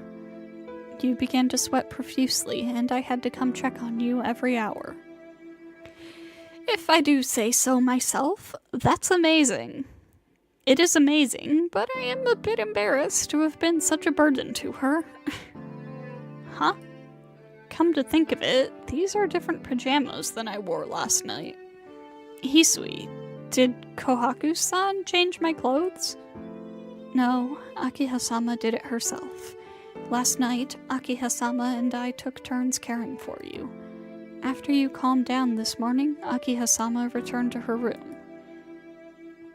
[SPEAKER 1] You began to sweat profusely, and I had to come check on you every hour. If I do say so myself, that's amazing. It is amazing, but I am a bit embarrassed to have been such a burden to her. Huh? Come to think of it, these are different pajamas than I wore last night. Hisui, did Kohaku-san change my clothes? No, Akiha-sama did it herself. Last night, Akiha-sama and I took turns caring for you. After you calmed down this morning, Akiha-sama returned to her room.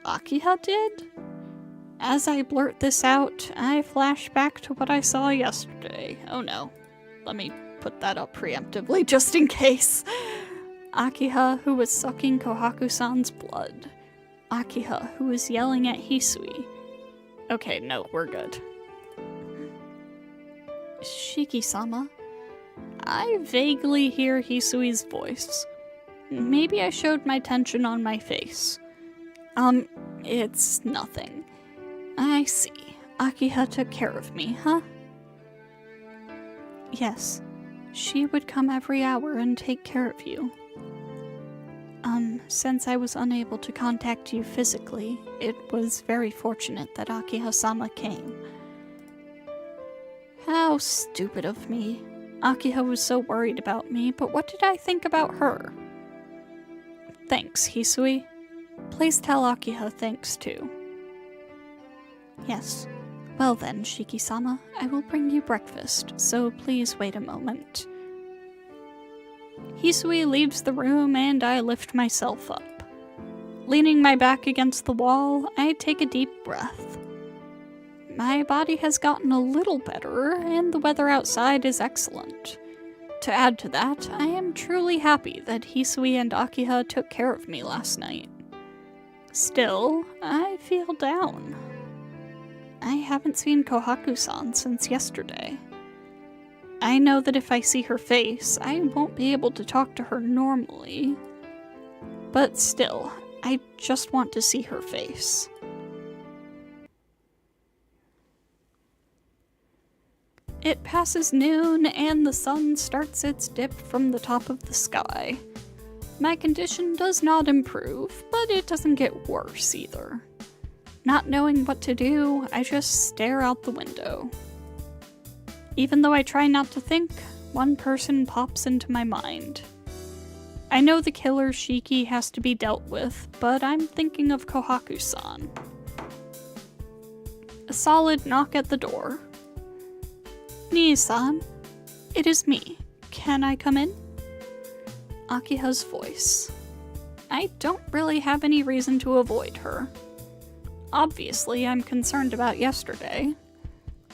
[SPEAKER 1] Akiha did? As I blurt this out, I flash back to what I saw yesterday. Oh no. Let me put that up preemptively, just in case. Akiha, who was sucking Kohaku-san's blood. Akiha, who was yelling at Hisui. Okay, no, we're good. Shiki-sama? I vaguely hear Hisui's voice. Maybe I showed my tension on my face. It's nothing. I see. Akiha took care of me, huh? Yes. She would come every hour and take care of you. Since I was unable to contact you physically, it was very fortunate that Akiha-sama came. How stupid of me. Akiha was so worried about me, but what did I think about her? Thanks, Hisui. Please tell Akiha thanks too. Yes. Well then, Shiki-sama, I will bring you breakfast, so please wait a moment. Hisui leaves the room and I lift myself up. Leaning my back against the wall, I take a deep breath. My body has gotten a little better, and the weather outside is excellent. To add to that, I am truly happy that Hisui and Akiha took care of me last night. Still, I feel down. I haven't seen Kohaku-san since yesterday. I know that if I see her face, I won't be able to talk to her normally. But still, I just want to see her face. It passes noon and the sun starts its dip from the top of the sky. My condition does not improve, but it doesn't get worse either. Not knowing what to do, I just stare out the window. Even though I try not to think, one person pops into my mind. I know the killer Shiki has to be dealt with, but I'm thinking of Kohaku-san. A solid knock at the door. Nii-san, it is me. Can I come in? Akiha's voice. I don't really have any reason to avoid her. Obviously, I'm concerned about yesterday.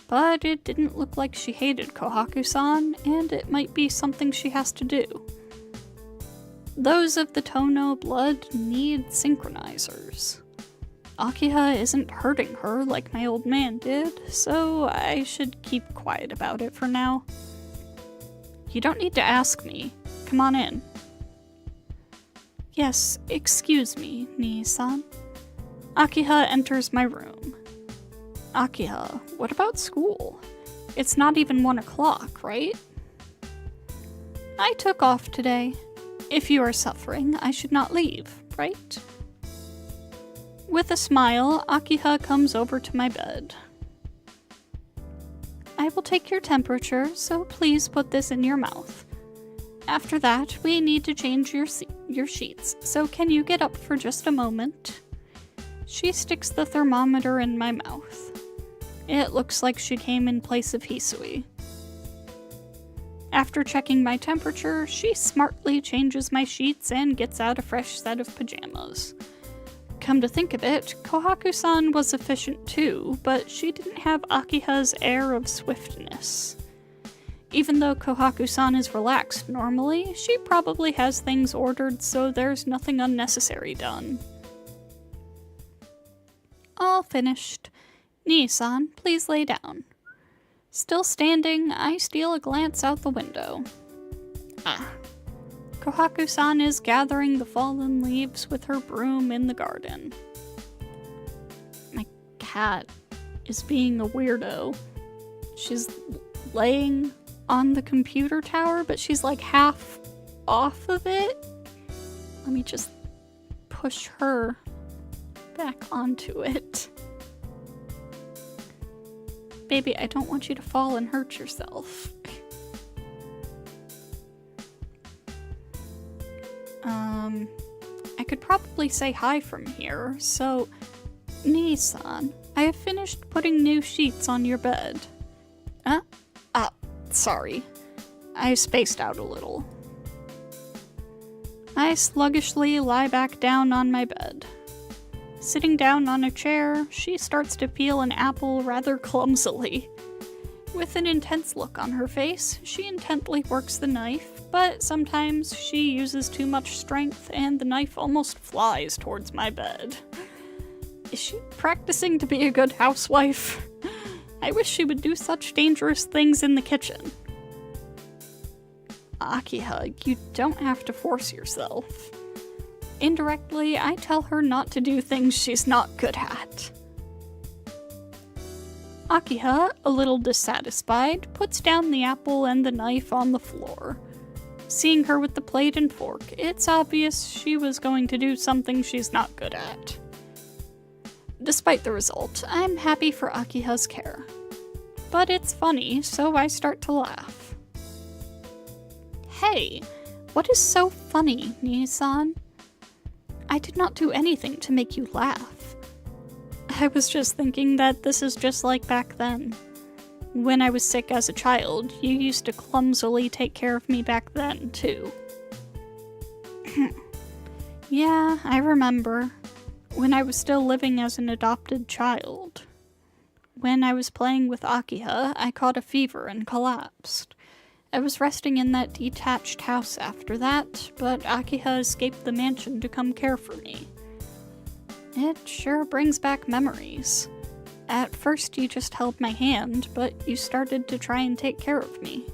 [SPEAKER 1] But it didn't look like she hated Kohaku-san, and it might be something she has to do. Those of the Tono blood need synchronizers. Akiha isn't hurting her like my old man did, so I should keep quiet about it for now. You don't need to ask me. Come on in. Yes, excuse me, Nii-san. Akiha enters my room. Akiha, what about school? It's not even 1 o'clock, right? I took off today. If you are suffering, I should not leave, right? With a smile, Akiha comes over to my bed. I will take your temperature, so please put this in your mouth. After that, we need to change your sheets, so can you get up for just a moment? She sticks the thermometer in my mouth. It looks like she came in place of Hisui. After checking my temperature, she smartly changes my sheets and gets out a fresh set of pajamas. Come to think of it, Kohaku-san was efficient too, but she didn't have Akiha's air of swiftness. Even though Kohaku-san is relaxed normally, she probably has things ordered so there's nothing unnecessary done. All finished. Nii-san, please lay down. Still standing, I steal a glance out the window. Kohaku-san is gathering the fallen leaves with her broom in the garden. My cat is being a weirdo. She's laying on the computer tower, but she's like half off of it. Let me just push her back onto it. Baby, I don't want you to fall and hurt yourself. I could probably say hi from here, so... Nii-san, I have finished putting new sheets on your bed. Huh? Sorry. I spaced out a little. I sluggishly lie back down on my bed. Sitting down on a chair, she starts to peel an apple rather clumsily. With an intense look on her face, she intently works the knife, but sometimes she uses too much strength and the knife almost flies towards my bed. Is she practicing to be a good housewife? I wish she would do such dangerous things in the kitchen. Akiha, you don't have to force yourself. Indirectly, I tell her not to do things she's not good at. Akiha, a little dissatisfied, puts down the apple and the knife on the floor. Seeing her with the plate and fork, it's obvious she was going to do something she's not good at. Despite the result, I'm happy for Akiha's care. But it's funny, so I start to laugh. Hey, what is so funny, Nii-san? I did not do anything to make you laugh. I was just thinking that this is just like back then. When I was sick as a child, you used to clumsily take care of me back then, too. Yeah, I remember. When I was still living as an adopted child. When I was playing with Akiha, I caught a fever and collapsed. I was resting in that detached house after that, but Akiha escaped the mansion to come care for me. It sure brings back memories. At first you just held my hand, but you started to try and take care of me.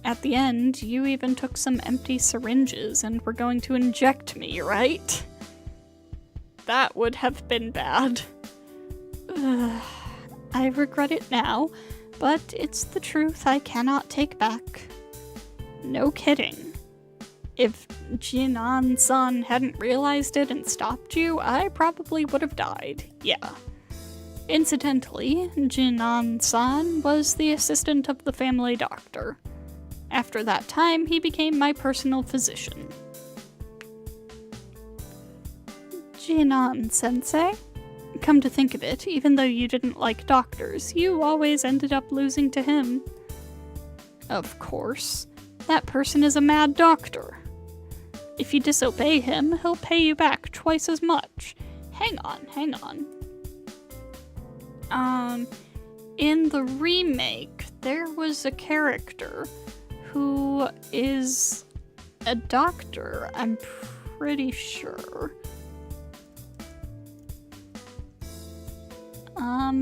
[SPEAKER 1] At the end, you even took some empty syringes and were going to inject me, right? That would have been bad. I regret it now, but it's the truth I cannot take back. No kidding. If Jinan-san hadn't realized it and stopped you, I probably would have died, yeah. Incidentally, Jinan-san was the assistant of the family doctor. After that time, he became my personal physician. Jinan-sensei? Come to think of it, even though you didn't like doctors, you always ended up losing to him. Of course. That person is a mad doctor. If you disobey him, he'll pay you back twice as much. Hang on. In the remake, there was a character who is a doctor, I'm pretty sure. I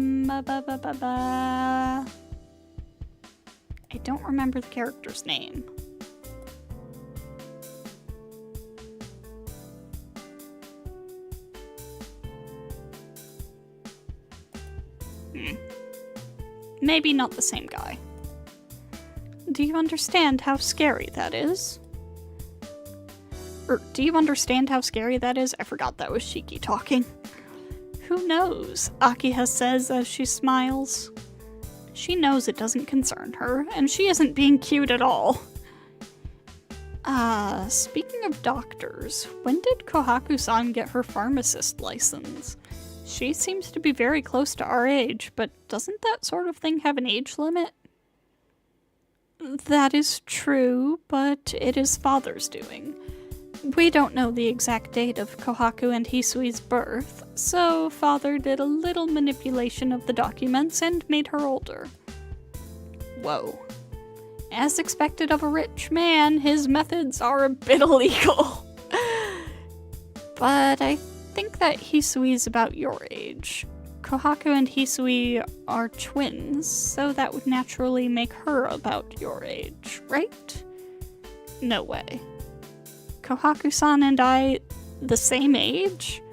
[SPEAKER 1] don't remember the character's name. Maybe not the same guy. Do you understand how scary that is? Do you understand how scary that is? I forgot that was Shiki talking. Who knows? Akiha says as she smiles. She knows it doesn't concern her, and she isn't being cute at all. Speaking of doctors, when did Kohaku-san get her pharmacist license? She seems to be very close to our age, but doesn't that sort of thing have an age limit? That is true, but it is father's doing. We don't know the exact date of Kohaku and Hisui's birth, so father did a little manipulation of the documents and made her older. Whoa. As expected of a rich man, his methods are a bit illegal. But I think that Hisui's about your age. Kohaku and Hisui are twins, so that would naturally make her about your age, right? No way. Kohaku-san and I the same age?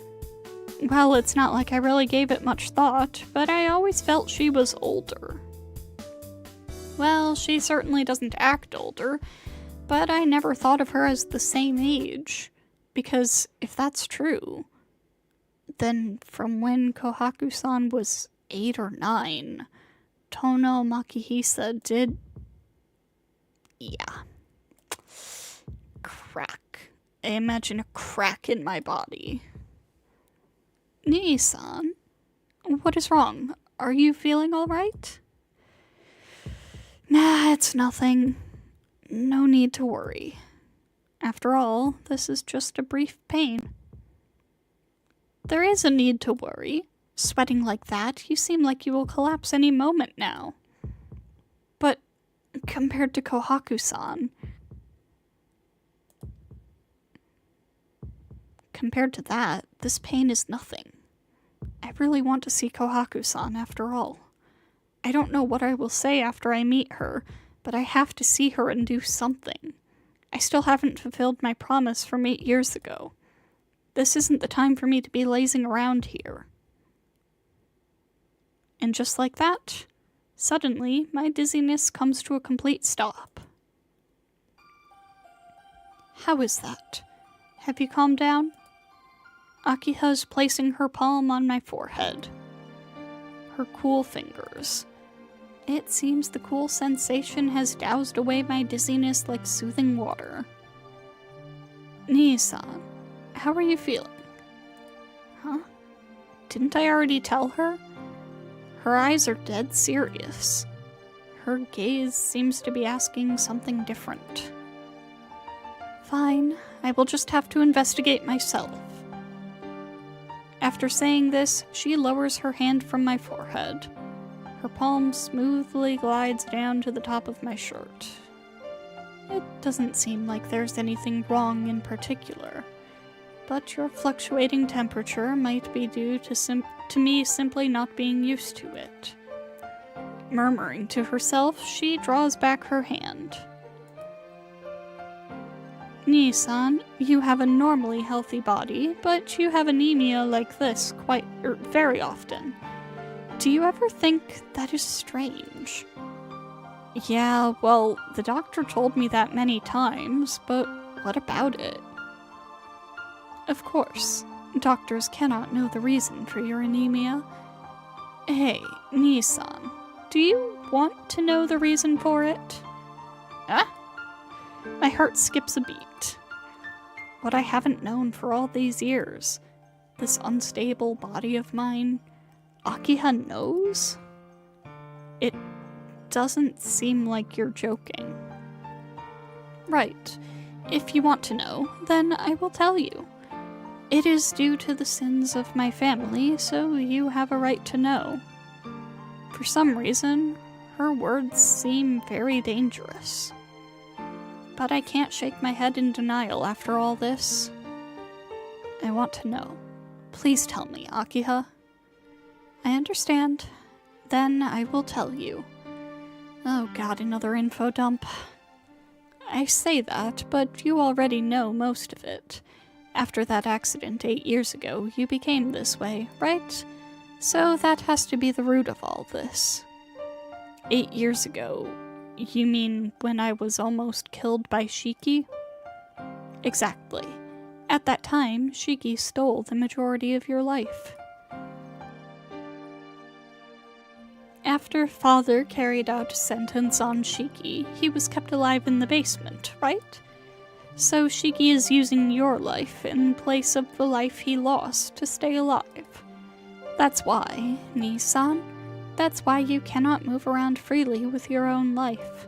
[SPEAKER 1] Well, it's not like I really gave it much thought, but I always felt she was older. Well, she certainly doesn't act older, but I never thought of her as the same age. Because if that's true, then from when Kohaku-san was 8 or 9, Tono Makihisa did... Yeah. Crack. I imagine a crack in my body. Nii-san, What is wrong? Are you feeling alright? Nah, it's nothing. No need to worry. After all, this is just a brief pain. There is a need to worry. Sweating like that, you seem like you will collapse any moment now. But compared to Kohaku-san, compared to that, this pain is nothing. I really want to see Kohaku-san after all. I don't know what I will say after I meet her, but I have to see her and do something. I still haven't fulfilled my promise from 8 years ago. This isn't the time for me to be lazing around here. And just like that, suddenly my dizziness comes to a complete stop. How is that? Have you calmed down? Akiha is placing her palm on my forehead. Her cool fingers. It seems the cool sensation has doused away my dizziness like soothing water. Nii-san, how are you feeling? Huh? Didn't I already tell her? Her eyes are dead serious. Her gaze seems to be asking something different. Fine, I will just have to investigate myself. After saying this, she lowers her hand from my forehead. Her palm smoothly glides down to the top of my shirt. It doesn't seem like there's anything wrong in particular, but your fluctuating temperature might be due to me simply not being used to it. Murmuring to herself, she draws back her hand. Nii-san, you have a normally healthy body, but you have anemia like this very often. Do you ever think that is strange? Yeah, well, the doctor told me that many times, but what about it? Of course, doctors cannot know the reason for your anemia. Hey, Nii-san, do you want to know the reason for it? Huh? My heart skips a beat. What I haven't known for all these years, this unstable body of mine, Akiha knows? It doesn't seem like you're joking. Right. If you want to know, then I will tell you. It is due to the sins of my family, so you have a right to know. For some reason, her words seem very dangerous. But I can't shake my head in denial after all this. I want to know. Please tell me, Akiha. I understand. Then I will tell you. Oh god, another info dump. I say that, but you already know most of it. After that accident 8 years ago, you became this way, right? So that has to be the root of all this. 8 years ago, you mean when I was almost killed by Shiki? Exactly. At that time, Shiki stole the majority of your life. After Father carried out a sentence on Shiki, he was kept alive in the basement, right? So Shiki is using your life in place of the life he lost to stay alive. That's why, Nii-san, that's why you cannot move around freely with your own life.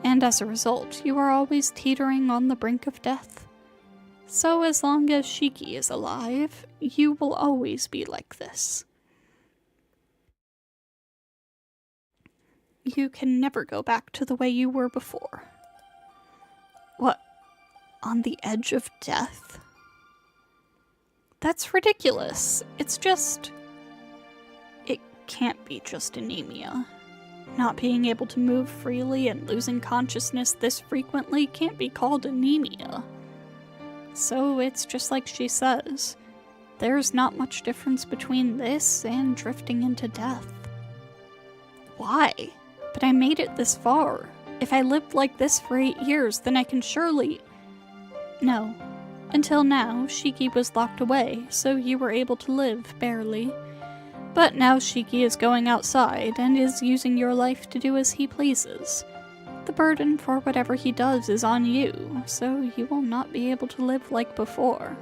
[SPEAKER 1] And as a result, you are always teetering on the brink of death. So as long as Shiki is alive, you will always be like this. You can never go back to the way you were before. What? On the edge of death? That's ridiculous. It's just... It can't be just anemia. Not being able to move freely and losing consciousness this frequently can't be called anemia. So it's just like she says. There's not much difference between this and drifting into death. Why? But I made it this far. If I lived like this for 8 years, then I can surely... No. Until now, Shiki was locked away, so you were able to live, barely. But now Shiki is going outside and is using your life to do as he pleases. The burden for whatever he does is on you, so you will not be able to live like before.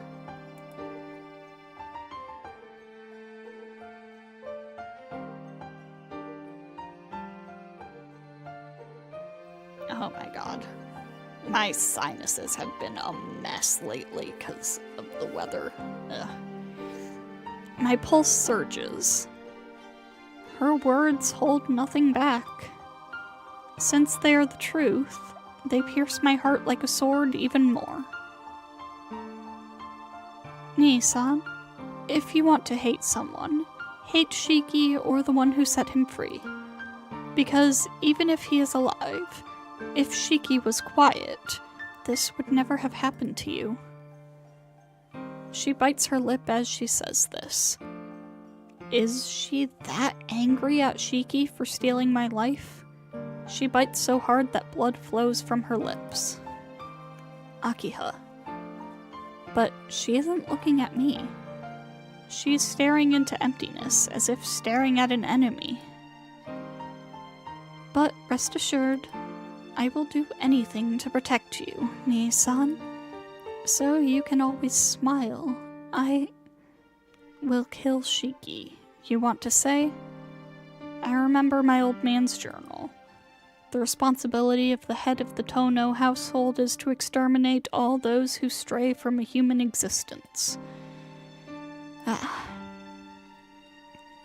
[SPEAKER 1] My sinuses have been a mess lately because of the weather. Ugh. My pulse surges. Her words hold nothing back. Since they are the truth, they pierce my heart like a sword even more. Nii-san, if you want to hate someone, hate Shiki or the one who set him free. Because even if he is alive, if Shiki was quiet, this would never have happened to you. She bites her lip as she says this. Is she that angry at Shiki for stealing my life? She bites so hard that blood flows from her lips. Akiha. But she isn't looking at me. She's staring into emptiness, as if staring at an enemy. But rest assured, I will do anything to protect you, Nii-san. So you can always smile. I will kill Shiki, you want to say? I remember my old man's journal. The responsibility of the head of the Tono household is to exterminate all those who stray from a human existence.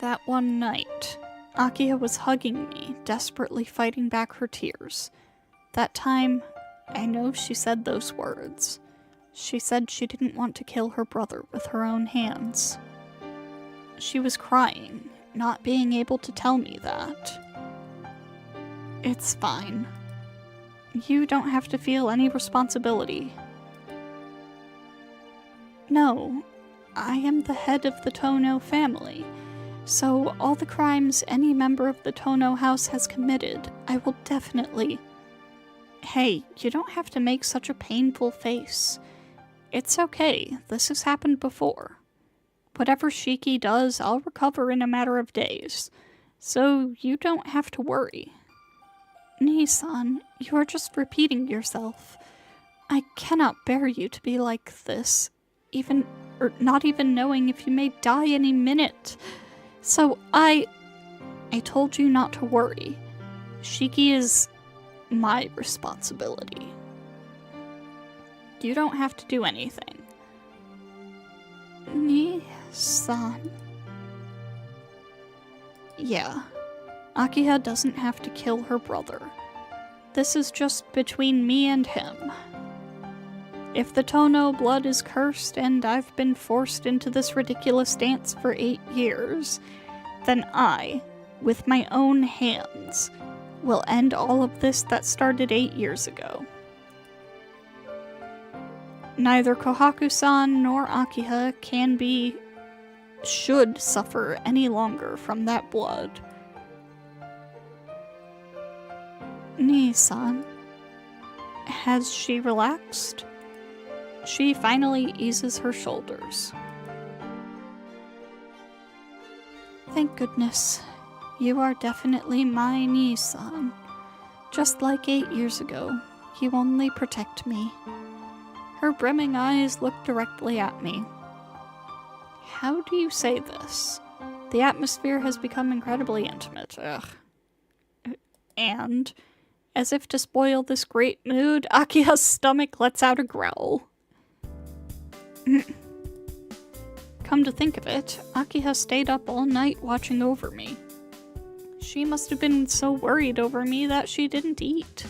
[SPEAKER 1] That one night, Akiha was hugging me, desperately fighting back her tears. That time, I know she said those words. She said she didn't want to kill her brother with her own hands. She was crying, not being able to tell me that. It's fine. You don't have to feel any responsibility. No, I am the head of the Tono family, so all the crimes any member of the Tono house has committed, I will definitely... Hey, you don't have to make such a painful face. It's okay, this has happened before. Whatever Shiki does, I'll recover in a matter of days, so you don't have to worry. Nii-san, you are just repeating yourself. I cannot bear you to be like this, not even knowing if you may die any minute. So I told you not to worry. Shiki is my responsibility. You don't have to do anything. Nii-san. Yeah. Akiha doesn't have to kill her brother. This is just between me and him. If the Tono blood is cursed and I've been forced into this ridiculous dance for 8 years, then I, with my own hands, will end all of this that started 8 years ago. Neither Kohaku-san nor Akiha should suffer any longer from that blood. Nii-san. Has she relaxed? She finally eases her shoulders. Thank goodness. You are definitely my Nii-san. Just like 8 years ago, you only protect me. Her brimming eyes look directly at me. How do you say this? The atmosphere has become incredibly intimate. Ugh. And, as if to spoil this great mood, Akiha's stomach lets out a growl. Come to think of it, Akiha stayed up all night watching over me. She must have been so worried over me that she didn't eat.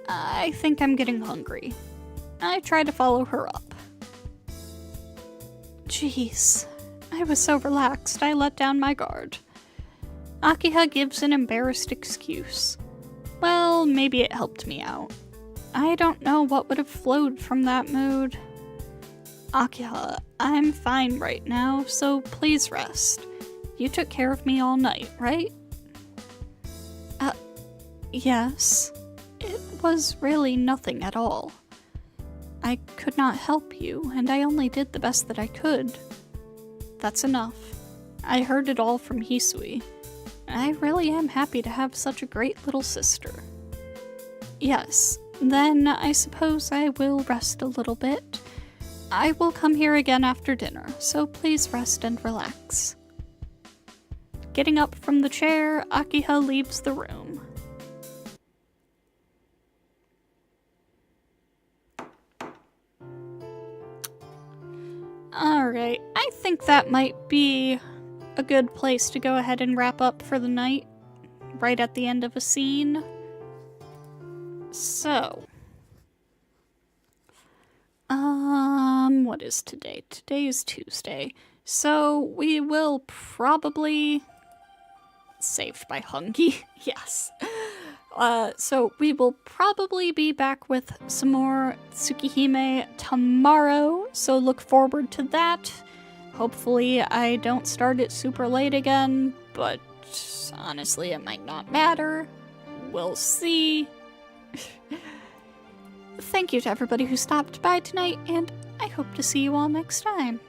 [SPEAKER 1] I think I'm getting hungry. I try to follow her up. Jeez, I was so relaxed I let down my guard. Akiha gives an embarrassed excuse. Well, maybe it helped me out. I don't know what would have flowed from that mood. Akiha, I'm fine right now, so please rest. You took care of me all night, right? Yes. It was really nothing at all. I could not help you, and I only did the best that I could. That's enough. I heard it all from Hisui. I really am happy to have such a great little sister. Yes, then I suppose I will rest a little bit. I will come here again after dinner, so please rest and relax. Getting up from the chair, Akiha leaves the room. Alright, I think that might be a good place to go ahead and wrap up for the night, right at the end of a scene. So, what is today? Today is Tuesday. So, we will probably... Saved by Hungy, yes. So we will probably be back with some more Tsukihime tomorrow, so look forward to that. Hopefully I don't start it super late again, but honestly it might not matter. We'll see. Thank you to everybody who stopped by tonight, and I hope to see you all next time.